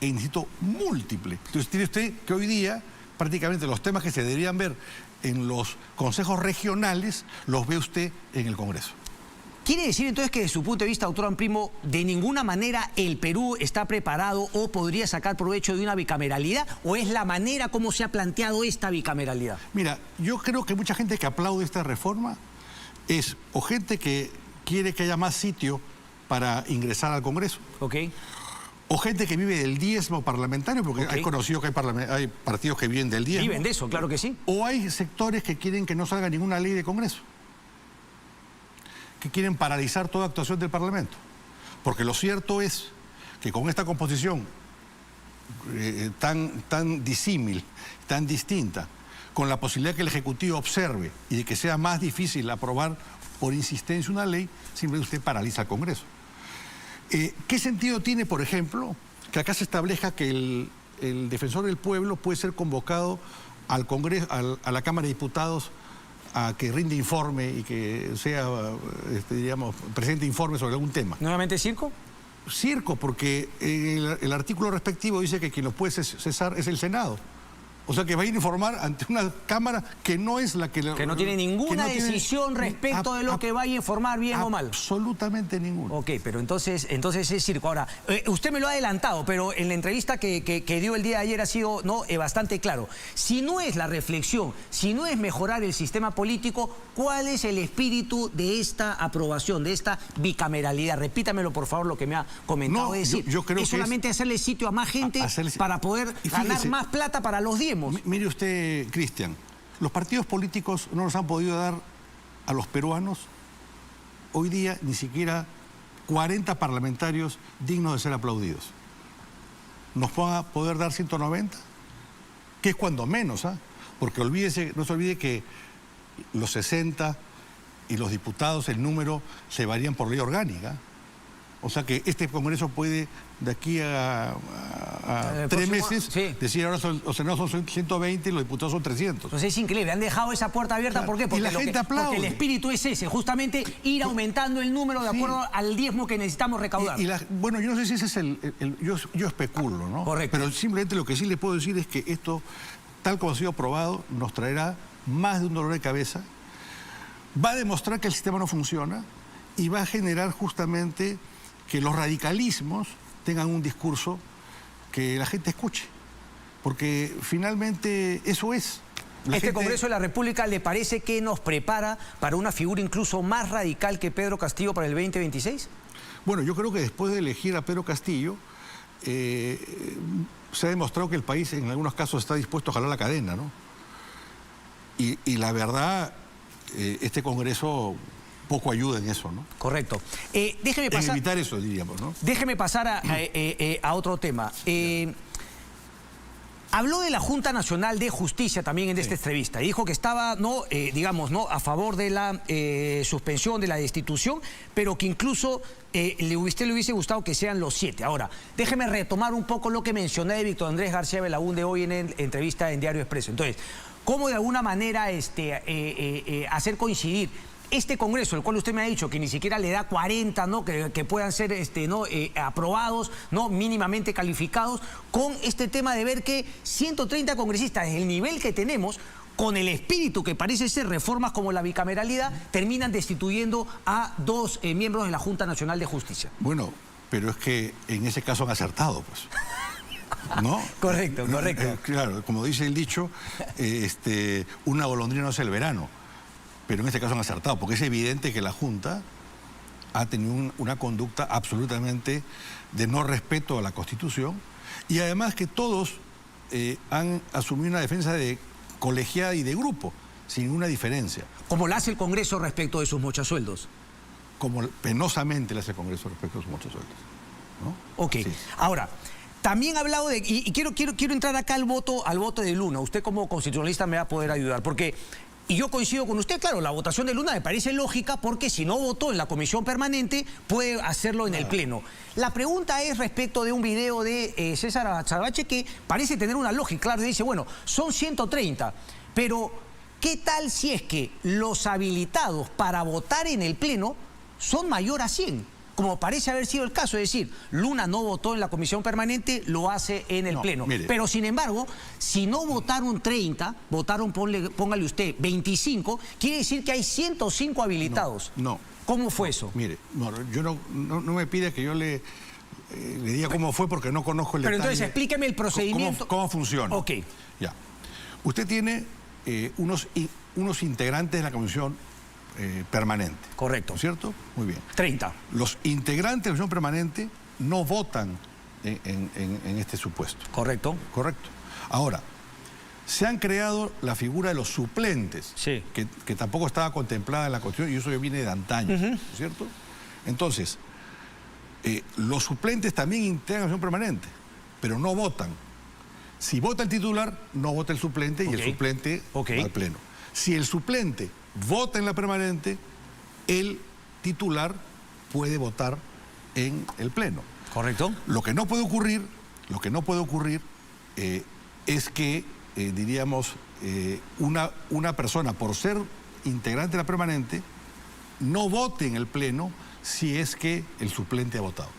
en distrito múltiple. Entonces tiene usted que hoy día prácticamente los temas que se deberían ver en los consejos regionales los ve usted en el Congreso. ¿Quiere decir entonces que desde su punto de vista, doctor Amprimo, de ninguna manera el Perú está preparado o podría sacar provecho de una bicameralidad? ¿O es la manera como se ha planteado esta bicameralidad? Mira, yo creo que mucha gente que aplaude esta reforma es o gente que quiere que haya más sitio para ingresar al Congreso. Okay. O gente que vive del diezmo parlamentario, porque hay conocido que hay partidos que viven del diezmo. Viven de eso, claro que sí. O hay sectores que quieren que no salga ninguna ley de Congreso, que quieren paralizar toda actuación del Parlamento. Porque lo cierto es que con esta composición tan disímil, tan distinta, con la posibilidad que el Ejecutivo observe y de que sea más difícil aprobar por insistencia una ley, simplemente usted paraliza el Congreso. ¿Qué sentido tiene, por ejemplo, que acá se establezca que el defensor del pueblo puede ser convocado al Congreso, a la Cámara de Diputados, a que rinde informe y que sea, digamos, presente informe sobre algún tema? ¿Nuevamente circo? Circo, porque el artículo respectivo dice que quien lo puede cesar es el Senado. O sea, que va a ir a informar ante una Cámara que no es la que... Que no tiene ninguna decisión respecto de lo que vaya a informar, bien o mal. Absolutamente ninguna. Ok, pero entonces es circo. Ahora, usted me lo ha adelantado, pero en la entrevista que dio el día de ayer ha sido bastante claro. Si no es la reflexión, si no es mejorar el sistema político, ¿cuál es el espíritu de esta aprobación, de esta bicameralidad? Repítamelo, por favor, lo que me ha comentado. Es decir, yo creo es solamente hacerle sitio a más gente para poder ganar más plata para los diezmos. Mire usted, Cristian, los partidos políticos no nos han podido dar a los peruanos hoy día ni siquiera 40 parlamentarios dignos de ser aplaudidos. nos van a poder dar 190, que es cuando menos, ¿ah? Porque no se olvide que los 60 y los diputados, el número se varían por ley orgánica. O sea que este Congreso puede, de aquí a 3 meses, sí, decir ahora los senadores son 120 y los diputados son 300. Entonces es increíble, han dejado esa puerta abierta. Claro. ¿Por qué? Porque, y la gente aplaude. Porque el espíritu es ese, justamente ir aumentando el número de acuerdo al diezmo que necesitamos recaudar. Bueno, yo no sé si ese es yo especulo, ¿no? Correcto. Pero simplemente lo que sí les puedo decir es que esto, tal como ha sido aprobado, nos traerá más de un dolor de cabeza, va a demostrar que el sistema no funciona y va a generar justamente que los radicalismos tengan un discurso que la gente escuche. Porque finalmente eso es. Congreso de la República le parece que nos prepara para una figura incluso más radical que Pedro Castillo para el 2026? Bueno, yo creo que después de elegir a Pedro Castillo, se ha demostrado que el país en algunos casos está dispuesto a jalar la cadena, ¿no? Y la verdad, este Congreso poco ayuda en eso, ¿no? Correcto. Déjeme pasar... En evitar eso, diríamos, ¿no? Déjeme pasar a otro tema. Habló de la Junta Nacional de Justicia también en esta entrevista. Dijo que estaba, a favor de la suspensión, de la destitución, pero que incluso le hubiese gustado que sean los 7. Ahora, déjeme retomar un poco lo que mencioné de Víctor Andrés García Belaúnde hoy en entrevista en Diario Expreso. Entonces, ¿cómo de alguna manera hacer coincidir este Congreso, el cual usted me ha dicho que ni siquiera le da 40, ¿no? que puedan ser aprobados, ¿no? mínimamente calificados, con este tema de ver que 130 congresistas, el nivel que tenemos, con el espíritu que parece ser reformas como la bicameralidad, terminan destituyendo a 2 miembros de la Junta Nacional de Justicia? Bueno, pero es que en ese caso han acertado, pues. ¿No? Correcto. Claro, como dice el dicho, una golondrina no es el verano. Pero en este caso han acertado, porque es evidente que la Junta ha tenido una conducta absolutamente de no respeto a la Constitución y además que todos han asumido una defensa de colegiada y de grupo, sin ninguna diferencia. ¿Cómo la hace el Congreso respecto de sus mochasueldos? Como penosamente le hace el Congreso respecto a sus mochasueldos, ¿no? Ok. Sí. Ahora, también ha hablado de... Y quiero entrar acá al voto de Luna. Usted como constitucionalista me va a poder ayudar, porque... Y yo coincido con usted, claro, la votación de Luna me parece lógica porque si no votó en la comisión permanente, puede hacerlo en el Pleno. La pregunta es respecto de un video de César Achabache que parece tener una lógica. Claro, dice, bueno, son 130, pero ¿qué tal si es que los habilitados para votar en el Pleno son mayor a 100? Como parece haber sido el caso, es decir, Luna no votó en la comisión permanente, lo hace en el Pleno. Mire. Pero sin embargo, si no votaron 30, votaron, póngale usted, 25, quiere decir que hay 105 habilitados. No. ¿Cómo fue eso? Mire, yo no me pide que yo le diga cómo fue porque no conozco el detalle. Pero entonces explíqueme el procedimiento. ¿Cómo funciona? Ok. Ya. Usted tiene unos integrantes de la comisión permanente. Correcto. ¿No es cierto? Muy bien. 30. Los integrantes de la comisión permanente no votan en este supuesto. Correcto. Correcto. Ahora, se han creado la figura de los suplentes, sí, que tampoco estaba contemplada en la Constitución y eso ya viene de antaño, ¿no es cierto? Entonces, los suplentes también integran la comisión permanente, pero no votan. Si vota el titular, no vota el suplente y el suplente va al Pleno. Si el suplente vota en la permanente, el titular puede votar en el Pleno. Correcto. Lo que no puede ocurrir es que, diríamos, una persona, por ser integrante de la permanente, no vote en el Pleno si es que el suplente ha votado.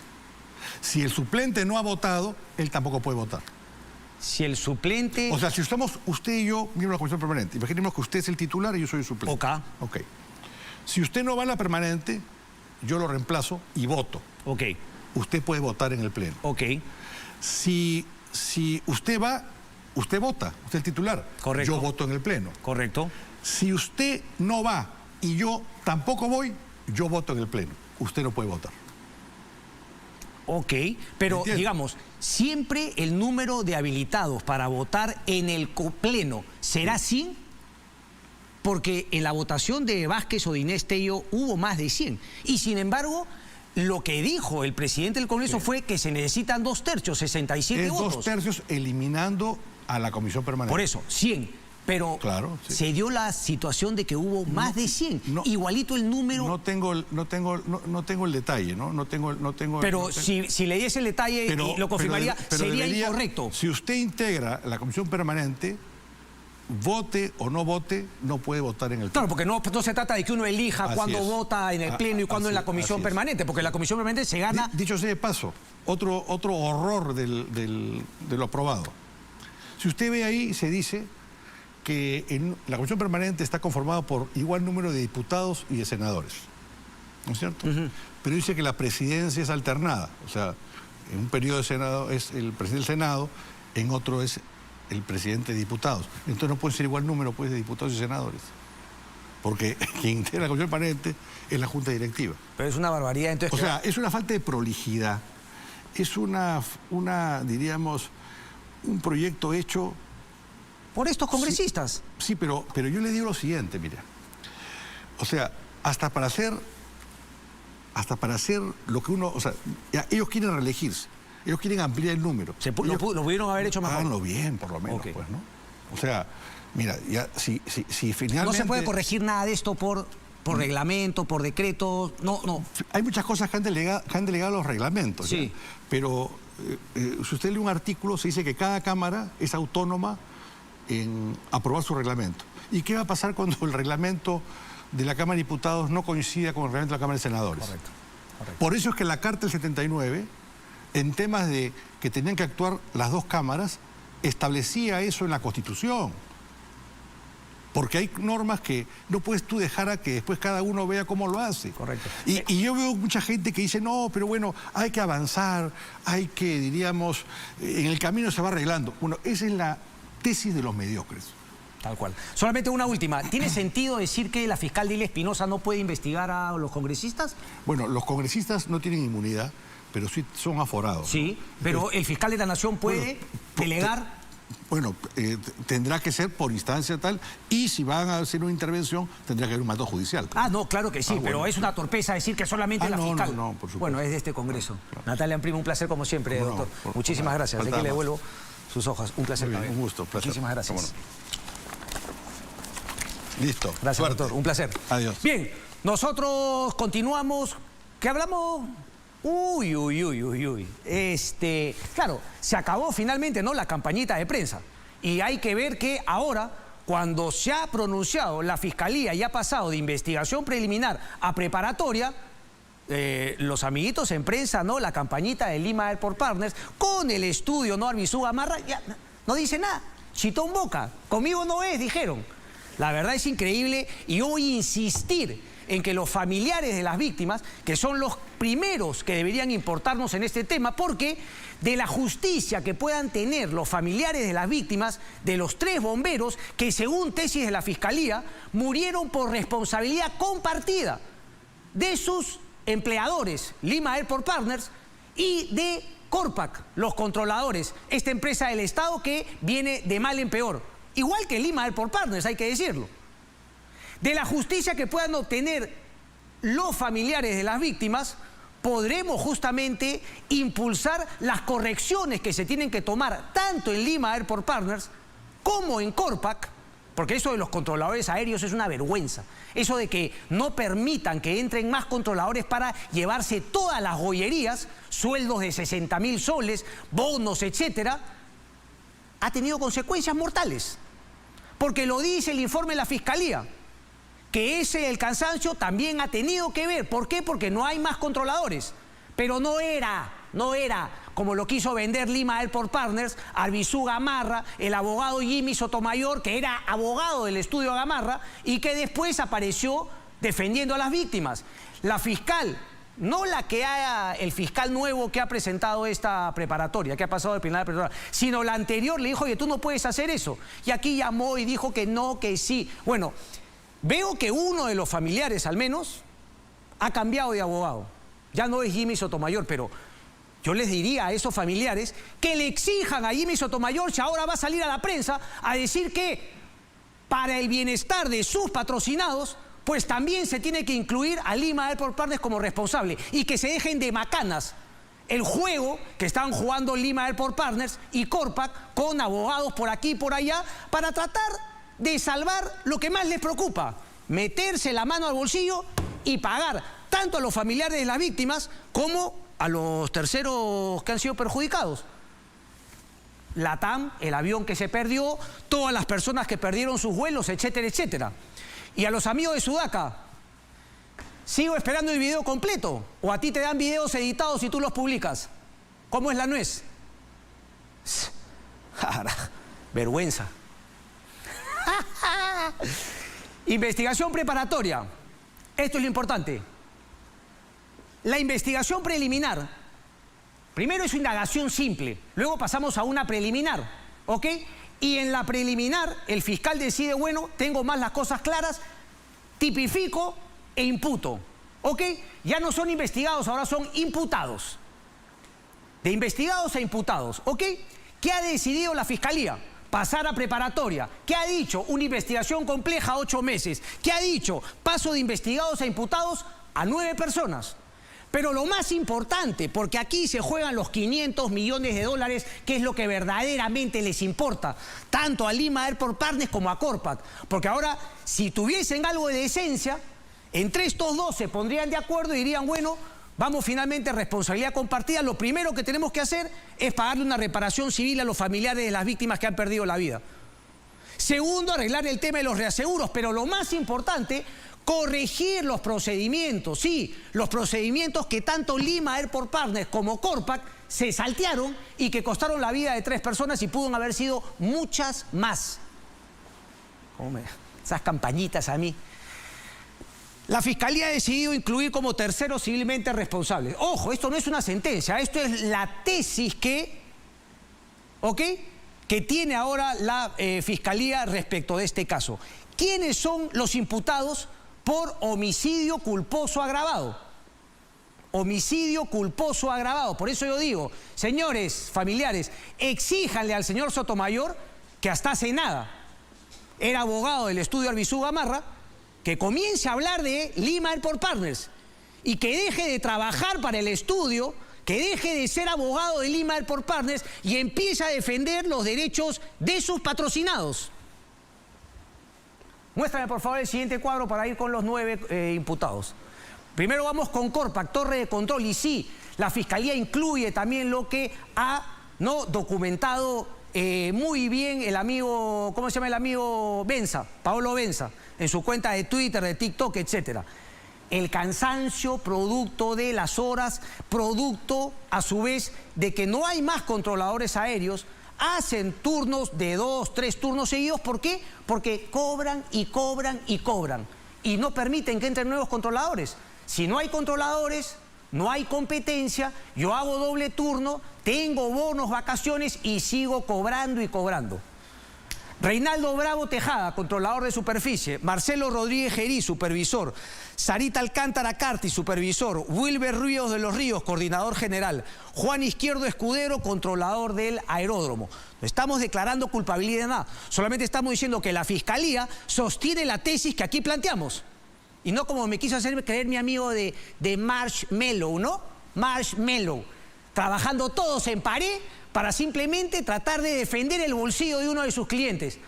Si el suplente no ha votado, él tampoco puede votar. Si el suplente... O sea, si estamos usted y yo, miembros de la comisión permanente, imaginemos que usted es el titular y yo soy el suplente. Ok. Si usted no va a la permanente, yo lo reemplazo y voto. Ok. Usted puede votar en el Pleno. Ok. Si usted va, usted vota, usted es el titular. Correcto. Yo voto en el Pleno. Correcto. Si usted no va y yo tampoco voy, yo voto en el Pleno. Usted no puede votar. Ok, pero ¿Entiendes? digamos, siempre el número de habilitados para votar en el Pleno será 100, porque en la votación de Vázquez o de Inés Tello hubo más de 100. Y sin embargo, Lo que dijo el presidente del Congreso fue que se necesitan 2 tercios, 67 Es votos. 2 tercios eliminando a la comisión permanente. Por eso, 100. Pero claro, sí. se dio la situación de que hubo más de 100. Igualito el número... No tengo el detalle, ¿no? Pero si le diese el detalle y lo confirmaría, sería incorrecto. Si usted integra la comisión permanente, vote o no vote, no puede votar en el Claro, porque no se trata de que uno elija cuándo vota en el pleno y cuándo en la comisión permanente, porque la comisión permanente se gana... Dicho sea de paso, otro horror de lo aprobado. Si usted ve ahí, se dice que la comisión permanente está conformada por igual número de diputados y de senadores, ¿no es cierto? Pero dice que la presidencia es alternada, o sea, en un periodo de Senado es el presidente del Senado, en otro es el presidente de diputados. Entonces no puede ser igual número pues, de diputados y senadores, porque quien integra la comisión permanente es la junta directiva. Pero es una barbaridad, entonces... O sea, es una falta de prolijidad, es diríamos, un proyecto hecho... por estos congresistas. Sí, pero yo le digo lo siguiente, mira. O sea, hasta para hacer lo que uno... O sea, ellos quieren reelegirse. Ellos quieren ampliar el número. Lo pudieron haber hecho mejor. Háganlo bien, por lo menos, pues, ¿no? O sea, mira, ya si finalmente... No se puede corregir nada de esto por reglamento, por decreto, no. Hay muchas cosas que han delegado los reglamentos. Sí. ¿ya? Pero si usted lee un artículo, se dice que cada Cámara es autónoma en aprobar su reglamento. ¿Y qué va a pasar cuando el reglamento de la Cámara de Diputados no coincida con el reglamento de la Cámara de Senadores? Correcto. Por eso es que la Carta del 79, en temas de que tenían que actuar las 2 cámaras, establecía eso en la Constitución. Porque hay normas que no puedes tú dejar a que después cada uno vea cómo lo hace. Correcto. Y yo veo mucha gente que dice, no, pero bueno, hay que avanzar, hay que, diríamos, en el camino se va arreglando. Bueno, esa es la tesis de los mediocres. Tal cual. Solamente una última. ¿Tiene sentido decir que la fiscal Dilia Espinosa no puede investigar a los congresistas? Bueno, los congresistas no tienen inmunidad, pero sí son aforados. Sí, pero el fiscal de la Nación puede delegar... Bueno, tendrá que ser por instancia tal, y si van a hacer una intervención, tendrá que haber un mandato judicial. Ah, no, claro que sí, pero bueno, es una torpeza decir que solamente la fiscal. No, por supuesto. Bueno, es de este Congreso. Claro. Natalia Primo, un placer como siempre, doctor. Muchísimas gracias. Aquí le devuelvo sus hojas. Un placer. Muy bien, un gusto, placer. Muchísimas gracias. Listo. Gracias, Suerte. doctor. Un placer. Adiós. Bien, nosotros continuamos. ¿Qué hablamos? Uy. Claro, se acabó finalmente, ¿no?, la campañita de prensa. Y hay que ver que ahora, cuando se ha pronunciado la Fiscalía y ha pasado de investigación preliminar a preparatoria, los amiguitos en prensa, ¿no?, la campañita de Lima Airport Partners, con el estudio, ¿no?, Arbizu Gamarra, ya no dice nada. Chitón boca. Conmigo no es, dijeron. La verdad es increíble y yo voy a insistir en que los familiares de las víctimas, que son los primeros que deberían importarnos en este tema, porque de la justicia que puedan tener los familiares de las víctimas, de los 3 bomberos que según tesis de la Fiscalía murieron por responsabilidad compartida de sus empleadores, Lima Airport Partners, y de Corpac, los controladores, esta empresa del Estado que viene de mal en peor, igual que Lima Airport Partners, hay que decirlo. De la justicia que puedan obtener los familiares de las víctimas, podremos justamente impulsar las correcciones que se tienen que tomar tanto en Lima Airport Partners como en Corpac, porque eso de los controladores aéreos es una vergüenza. Eso de que no permitan que entren más controladores para llevarse todas las joyerías, sueldos de 60.000 soles, bonos, etcétera, ha tenido consecuencias mortales. Porque lo dice el informe de la Fiscalía, que el cansancio también ha tenido que ver. ¿Por qué? Porque no hay más controladores. Pero no era como lo quiso vender Lima Airport Partners, Arbizu Gamarra, el abogado Jimmy Sotomayor, que era abogado del estudio Gamarra y que después apareció defendiendo a las víctimas. La fiscal, no el fiscal nuevo que ha presentado esta preparatoria, que ha pasado de penal a preparatoria, sino la anterior le dijo, oye, tú no puedes hacer eso. Y aquí llamó y dijo que no, que sí. Bueno, veo que uno de los familiares, al menos, ha cambiado de abogado. Ya no es Jimmy Sotomayor, pero yo les diría a esos familiares que le exijan a Jimmy Sotomayor, si ahora va a salir a la prensa a decir que para el bienestar de sus patrocinados pues también se tiene que incluir a Lima Airport Partners como responsable y que se dejen de macanas el juego que están jugando Lima Airport Partners y Corpac con abogados por aquí y por allá para tratar de salvar lo que más les preocupa, meterse la mano al bolsillo y pagar tanto a los familiares de las víctimas como a los terceros que han sido perjudicados. LATAM, el avión que se perdió, todas las personas que perdieron sus vuelos, etcétera, etcétera. Y a los amigos de Sudaca, sigo esperando el video completo, o a ti te dan videos editados y tú los publicas. ¿Cómo es la nuez? Vergüenza. Investigación preparatoria. Esto es lo importante. La investigación preliminar, primero es una indagación simple, luego pasamos a una preliminar, ¿ok? Y en la preliminar el fiscal decide, bueno, tengo más las cosas claras, tipifico e imputo, ¿ok? Ya no son investigados, ahora son imputados. De investigados a imputados, ¿ok? ¿Qué ha decidido la fiscalía? Pasar a preparatoria. ¿Qué ha dicho? Una investigación compleja, 8 meses. ¿Qué ha dicho? Paso de investigados a imputados a 9 personas. Pero lo más importante, porque aquí se juegan los 500 millones de dólares, que es lo que verdaderamente les importa, tanto a Lima Airport Partners como a Corpac. Porque ahora, si tuviesen algo de decencia, entre estos dos se pondrían de acuerdo y dirían, bueno, vamos finalmente a responsabilidad compartida. Lo primero que tenemos que hacer es pagarle una reparación civil a los familiares de las víctimas que han perdido la vida. Segundo, arreglar el tema de los reaseguros. Pero lo más importante, corregir los procedimientos, sí, los procedimientos que tanto Lima Airport Partners como Corpac se saltearon y que costaron la vida de 3 personas y pudo haber sido muchas más. Esas campañitas a mí. La Fiscalía ha decidido incluir como terceros civilmente responsables. Ojo, esto no es una sentencia, esto es la tesis que tiene ahora la Fiscalía respecto de este caso. ¿Quiénes son los imputados por homicidio culposo agravado? Homicidio culposo agravado. Por eso yo digo, señores familiares, exíjanle al señor Sotomayor, que hasta hace nada era abogado del estudio Arbizu Gamarra, que comience a hablar de Lima Airport Partners y que deje de trabajar para el estudio, que deje de ser abogado de Lima Airport Partners y empiece a defender los derechos de sus patrocinados. Muéstrame por favor el siguiente cuadro para ir con los 9 imputados. Primero vamos con Corpac, torre de control, y sí, la Fiscalía incluye también lo que ha documentado muy bien el amigo, ¿cómo se llama el amigo? Benza, Paolo Benza, en su cuenta de Twitter, de TikTok, etcétera. El cansancio producto de las horas, producto a su vez de que no hay más controladores aéreos, hacen turnos de 2, 3 turnos seguidos. ¿Por qué? Porque cobran y cobran y cobran y no permiten que entren nuevos controladores. Si no hay controladores, no hay competencia, yo hago doble turno, tengo bonos, vacaciones y sigo cobrando y cobrando. Reinaldo Bravo Tejada, controlador de superficie. Marcelo Rodríguez Gerí, supervisor. Sarita Alcántara Carti, supervisor. Wilber Ríos de los Ríos, coordinador general. Juan Izquierdo Escudero, controlador del aeródromo. No estamos declarando culpabilidad de nada. Solamente estamos diciendo que la Fiscalía sostiene la tesis que aquí planteamos. Y no como me quiso hacer creer mi amigo de Marshmallow, ¿no? Marshmallow. Trabajando todos en pared para simplemente tratar de defender el bolsillo de uno de sus clientes.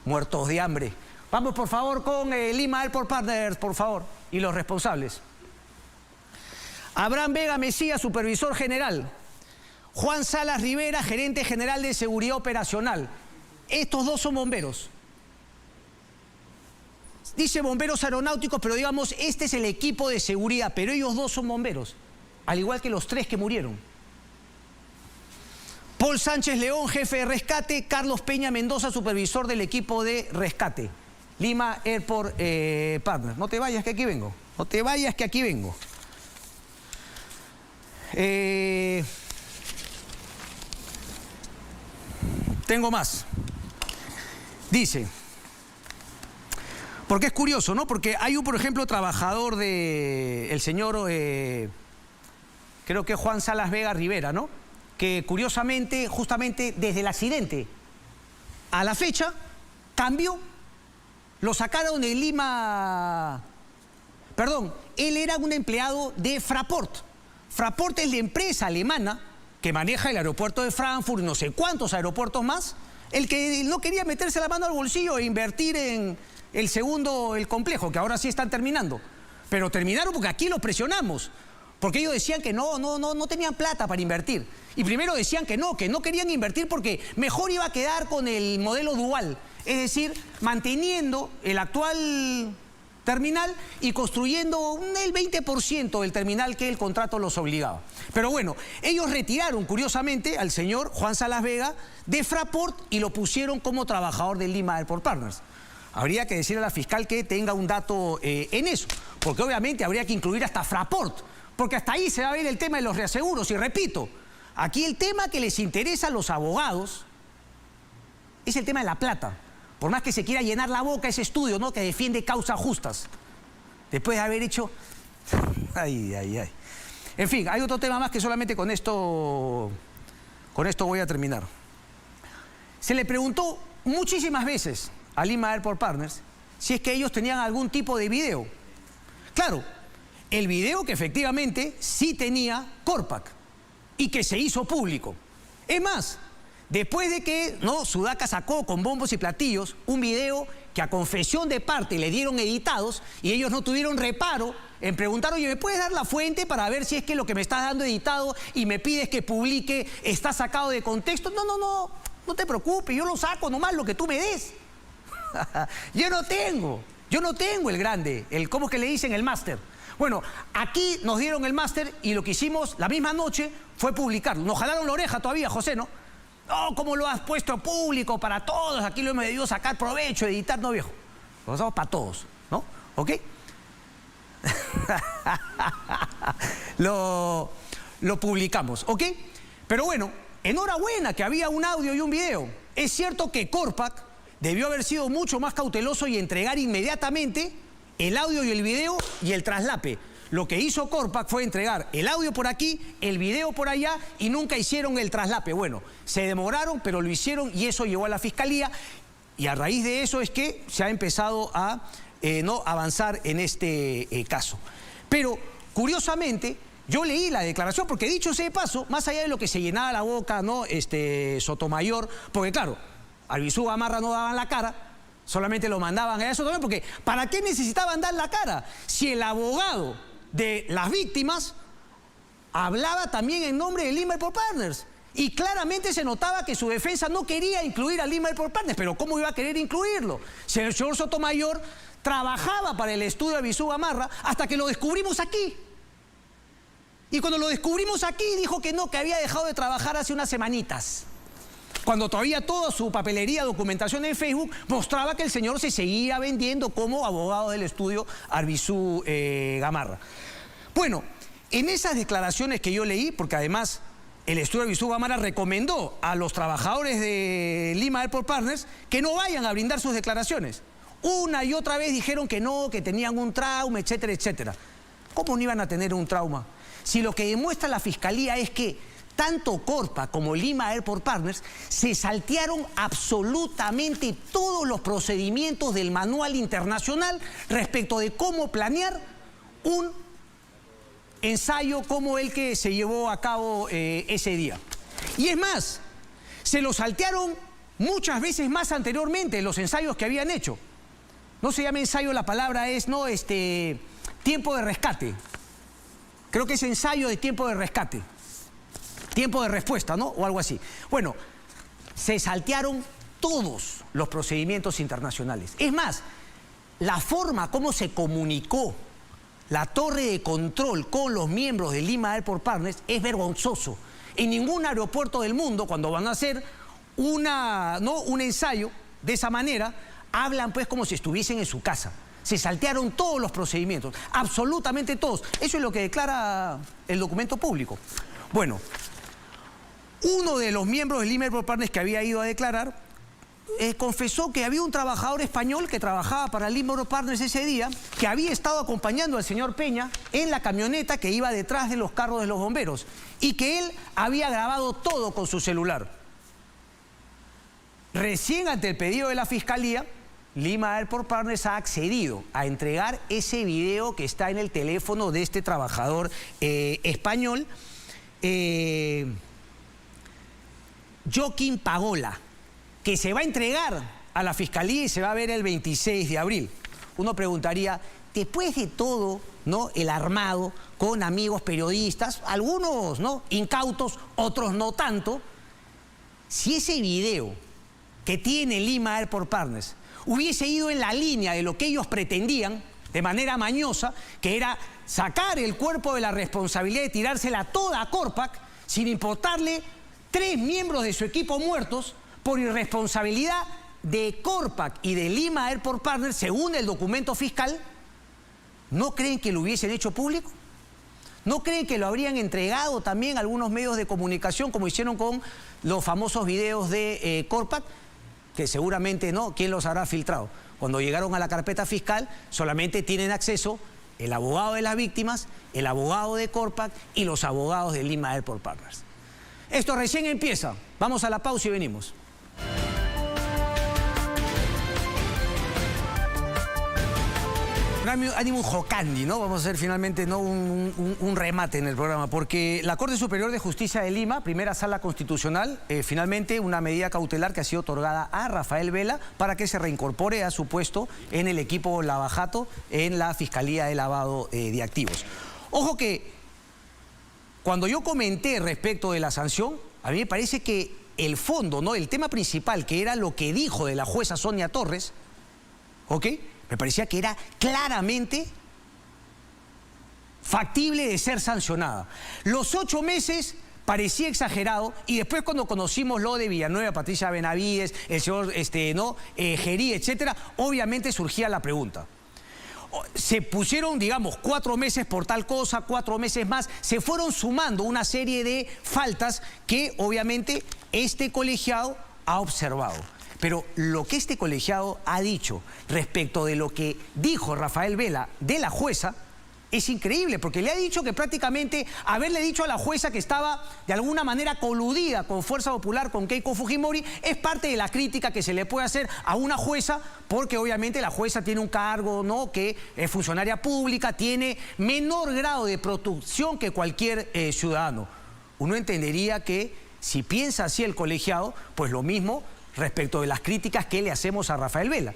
Muertos de hambre. Vamos por favor con Lima Airport Partners, por favor, y los responsables. Abraham Vega Mesías, supervisor general. Juan Salas Rivera, gerente general de seguridad operacional. Estos dos son bomberos. Dice bomberos aeronáuticos, pero digamos, este es el equipo de seguridad, pero ellos dos son bomberos, al igual que los 3 que murieron. Paul Sánchez León, jefe de rescate. Carlos Peña Mendoza, supervisor del equipo de rescate. Lima Airport Partners. No te vayas que aquí vengo. No te vayas que aquí vengo. Tengo más. Dice, porque es curioso, ¿no? Porque hay un, por ejemplo, trabajador el señor, creo que Juan Salas Vega Rivera, ¿no? Que curiosamente, justamente desde el accidente a la fecha, cambió lo sacaron de Lima... Perdón, él era un empleado de Fraport. Fraport es la empresa alemana que maneja el aeropuerto de Frankfurt y no sé cuántos aeropuertos más, el que no quería meterse la mano al bolsillo e invertir en el complejo, que ahora sí están terminando. Pero terminaron porque aquí los presionamos, porque ellos decían que no tenían plata para invertir. Y primero decían que no querían invertir porque mejor iba a quedar con el modelo dual, es decir, manteniendo el actual terminal y construyendo el 20% del terminal que el contrato los obligaba. Pero bueno, ellos retiraron curiosamente al señor Juan Salas Vega de Fraport y lo pusieron como trabajador de Lima Airport Partners. Habría que decirle a la fiscal que tenga un dato en eso, porque obviamente habría que incluir hasta Fraport, porque hasta ahí se va a ver el tema de los reaseguros. Y repito, aquí el tema que les interesa a los abogados es el tema de la plata. Por más que se quiera llenar la boca ese estudio, ¿no?, que defiende causas justas, después de haber hecho... Ay. En fin, hay otro tema más que solamente con esto voy a terminar. Se le preguntó muchísimas veces a Lima Airport Partners si es que ellos tenían algún tipo de video. Claro, el video que efectivamente sí tenía Corpac y que se hizo público. Es más, después de que Sudaca sacó con bombos y platillos un video que a confesión de parte le dieron editados y ellos no tuvieron reparo en preguntar, oye, ¿me puedes dar la fuente para ver si es que lo que me estás dando editado y me pides que publique está sacado de contexto? No te preocupes, yo lo saco nomás lo que tú me des. Yo no tengo el grande, ¿cómo es que le dicen? El máster. Bueno, aquí nos dieron el máster y lo que hicimos la misma noche fue publicarlo. Nos jalaron la oreja todavía, José, ¿no? No, ¿cómo lo has puesto público para todos? Aquí lo hemos debido sacar provecho, editar, no, viejo. Lo hacemos para todos, ¿no? ¿Ok? Lo publicamos, ¿ok? Pero bueno, enhorabuena que había un audio y un video. Es cierto que Corpac debió haber sido mucho más cauteloso y entregar inmediatamente el audio y el video y el traslape. Lo que hizo Corpac fue entregar el audio por aquí, el video por allá y nunca hicieron el traslape. Bueno, se demoraron, pero lo hicieron y eso llegó a la Fiscalía y a raíz de eso es que se ha empezado a avanzar en este caso. Pero, curiosamente, yo leí la declaración porque dicho sea de paso, más allá de lo que se llenaba la boca, Sotomayor, porque claro, al Bisú Gamarra no daban la cara, solamente lo mandaban a eso también, porque ¿para qué necesitaban dar la cara? Si el abogado de las víctimas hablaba también en nombre de Lima Airport Partners y claramente se notaba que su defensa no quería incluir a Lima Airport Partners, pero ¿cómo iba a querer incluirlo? Si el señor Sotomayor trabajaba para el estudio de Bisú Gamarra hasta que lo descubrimos aquí. Y cuando lo descubrimos aquí dijo que no, que había dejado de trabajar hace unas semanitas. Cuando todavía toda su papelería, documentación en Facebook mostraba que el señor se seguía vendiendo como abogado del estudio Arbizu Gamarra. Bueno, en esas declaraciones que yo leí, porque además el estudio Arbizu Gamarra recomendó a los trabajadores de Lima Airport Partners que no vayan a brindar sus declaraciones. Una y otra vez dijeron que no, que tenían un trauma, etcétera, etcétera. ¿Cómo no iban a tener un trauma? Si lo que demuestra la Fiscalía es que tanto Corpac como Lima Airport Partners se saltearon absolutamente todos los procedimientos del manual internacional respecto de cómo planear un ensayo como el que se llevó a cabo ese día. Y es más, se lo saltearon muchas veces más anteriormente los ensayos que habían hecho. No se llama ensayo, la palabra es tiempo de rescate. Creo que es ensayo de tiempo de rescate. Tiempo de respuesta, ¿no? O algo así. Bueno, se saltearon todos los procedimientos internacionales. Es más, la forma como se comunicó la torre de control con los miembros de Lima Airport Partners es vergonzoso. En ningún aeropuerto del mundo, cuando van a hacer un ensayo de esa manera, hablan pues como si estuviesen en su casa. Se saltearon todos los procedimientos, absolutamente todos. Eso es lo que declara el documento público. Bueno, uno de los miembros de Lima Airport Partners que había ido a declarar confesó que había un trabajador español que trabajaba para Lima Airport Partners ese día, que había estado acompañando al señor Peña en la camioneta que iba detrás de los carros de los bomberos y que él había grabado todo con su celular. Recién ante el pedido de la Fiscalía, Lima Airport Partners ha accedido a entregar ese video que está en el teléfono de este trabajador español, Joaquín Pagola, que se va a entregar a la Fiscalía y se va a ver el 26 de abril. Uno preguntaría, después de todo, ¿no?, el armado con amigos periodistas, algunos, ¿no?, incautos, otros no tanto, si ese video que tiene Lima Airport Partners hubiese ido en la línea de lo que ellos pretendían, de manera mañosa, que era sacar el cuerpo de la responsabilidad y tirársela toda a Corpac, sin importarle 3 miembros de su equipo muertos por irresponsabilidad de Corpac y de Lima Airport Partners, según el documento fiscal, ¿no creen que lo hubiesen hecho público? ¿No creen que lo habrían entregado también a algunos medios de comunicación, como hicieron con los famosos videos de Corpac? Que seguramente no, ¿quién los habrá filtrado? Cuando llegaron a la carpeta fiscal, solamente tienen acceso el abogado de las víctimas, el abogado de Corpac y los abogados de Lima Airport Partners. Esto recién empieza. Vamos a la pausa y venimos. Ánimo jocandi, ¿no? Vamos a hacer finalmente, ¿no?, un remate en el programa, porque la Corte Superior de Justicia de Lima, primera sala constitucional, finalmente una medida cautelar que ha sido otorgada a Rafael Vela para que se reincorpore a su puesto en el equipo Lavajato en la Fiscalía de Lavado de Activos. Ojo que cuando yo comenté respecto de la sanción, a mí me parece que el fondo, ¿no?, el tema principal, que era lo que dijo de la jueza Sonia Torres, ¿ok?, me parecía que era claramente factible de ser sancionada. Los 8 meses parecía exagerado, y después cuando conocimos lo de Villanueva, Patricia Benavides, el señor Gerí, etcétera, obviamente surgía la pregunta. Se pusieron, digamos, 4 meses por tal cosa, 4 meses más, se fueron sumando una serie de faltas que obviamente este colegiado ha observado. Pero lo que este colegiado ha dicho respecto de lo que dijo Rafael Vela de la jueza es increíble, porque le ha dicho que prácticamente haberle dicho a la jueza que estaba de alguna manera coludida con Fuerza Popular, con Keiko Fujimori, es parte de la crítica que se le puede hacer a una jueza, porque obviamente la jueza tiene un cargo, ¿no?, que es funcionaria pública, tiene menor grado de protección que cualquier ciudadano. Uno entendería que si piensa así el colegiado, pues lo mismo respecto de las críticas que le hacemos a Rafael Vela.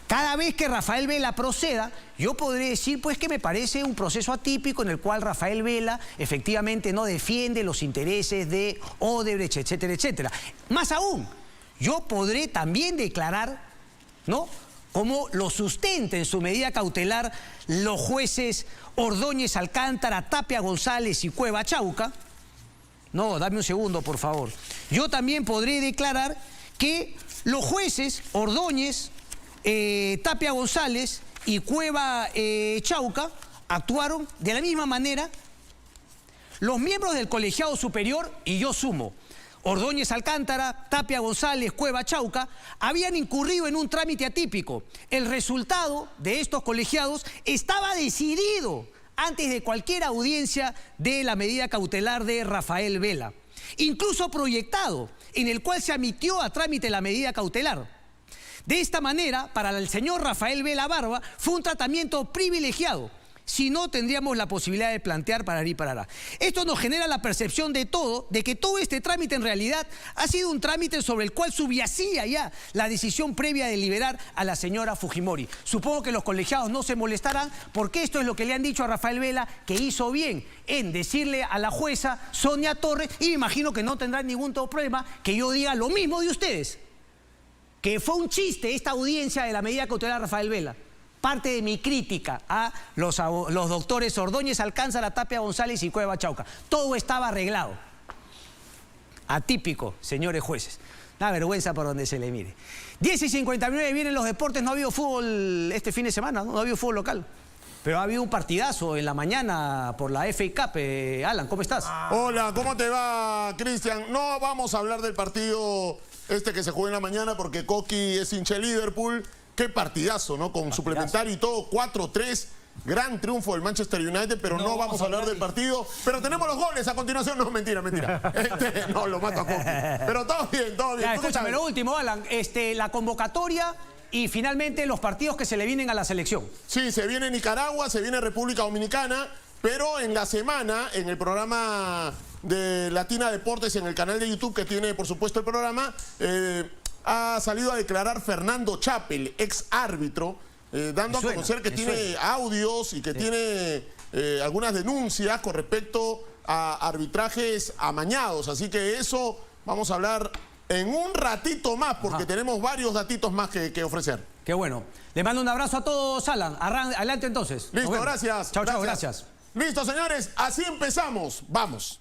Cada vez que Rafael Vela proceda, yo podré decir pues que me parece un proceso atípico en el cual Rafael Vela efectivamente no defiende los intereses de Odebrecht, etcétera, etcétera. Más aún, yo podré también declarar, ¿no?, como lo sustenta en su medida cautelar los jueces Ordóñez Alcántara, Tapia González y Cueva Chauca. No, dame un segundo, por favor. Yo también podré declarar que los jueces Ordóñez, Tapia González y Cueva Chauca actuaron de la misma manera. Los miembros del colegiado superior, y yo sumo, Ordóñez Alcántara, Tapia González, Cueva Chauca, habían incurrido en un trámite atípico. El resultado de estos colegiados estaba decidido antes de cualquier audiencia de la medida cautelar de Rafael Vela, incluso proyectado, en el cual se admitió a trámite la medida cautelar. De esta manera, para el señor Rafael Vela Barba, fue un tratamiento privilegiado. Si no, tendríamos la posibilidad de plantear pararí parará. Esto nos genera la percepción de que todo este trámite en realidad ha sido un trámite sobre el cual subyacía ya la decisión previa de liberar a la señora Fujimori. Supongo que los colegiados no se molestarán, porque esto es lo que le han dicho a Rafael Vela, que hizo bien en decirle a la jueza Sonia Torres, y me imagino que no tendrán ningún problema que yo diga lo mismo de ustedes, que fue un chiste esta audiencia de la medida cautelar de Rafael Vela. Parte de mi crítica a los doctores Ordóñez Alcántara, Tapia González y Cueva Chauca. Todo estaba arreglado. Atípico, señores jueces. Una vergüenza por donde se le mire. 10:59 vienen los deportes. No ha habido fútbol este fin de semana, no ha habido fútbol local. Pero ha habido un partidazo en la mañana por la FA Cup. Alan, ¿cómo estás? Hola, ¿cómo te va, Cristian? No vamos a hablar del partido que se juega en la mañana porque Coqui es hincha de Liverpool. Qué partidazo, ¿no? Con suplementario y todo, 4-3. Gran triunfo del Manchester United, pero no vamos a hablar del partido. Pero tenemos los goles a continuación. No, mentira. No, lo mato a Coqui. Pero todo bien, todo bien. Ya, escúchame, lo último, Alan. La convocatoria y finalmente los partidos que se le vienen a la selección. Sí, se viene Nicaragua, se viene República Dominicana, pero en la semana, en el programa de Latina Deportes, en el canal de YouTube que tiene, por supuesto, el programa, ha salido a declarar Fernando Chappell, ex árbitro, dando a conocer que tiene audios y que tiene algunas denuncias con respecto a arbitrajes amañados. Así que eso vamos a hablar en un ratito más, porque tenemos varios datitos más que ofrecer. Qué bueno. Le mando un abrazo a todos, Alan. Adelante entonces. Listo, gracias. Chao, chao, gracias. Listo, señores, así empezamos. Vamos.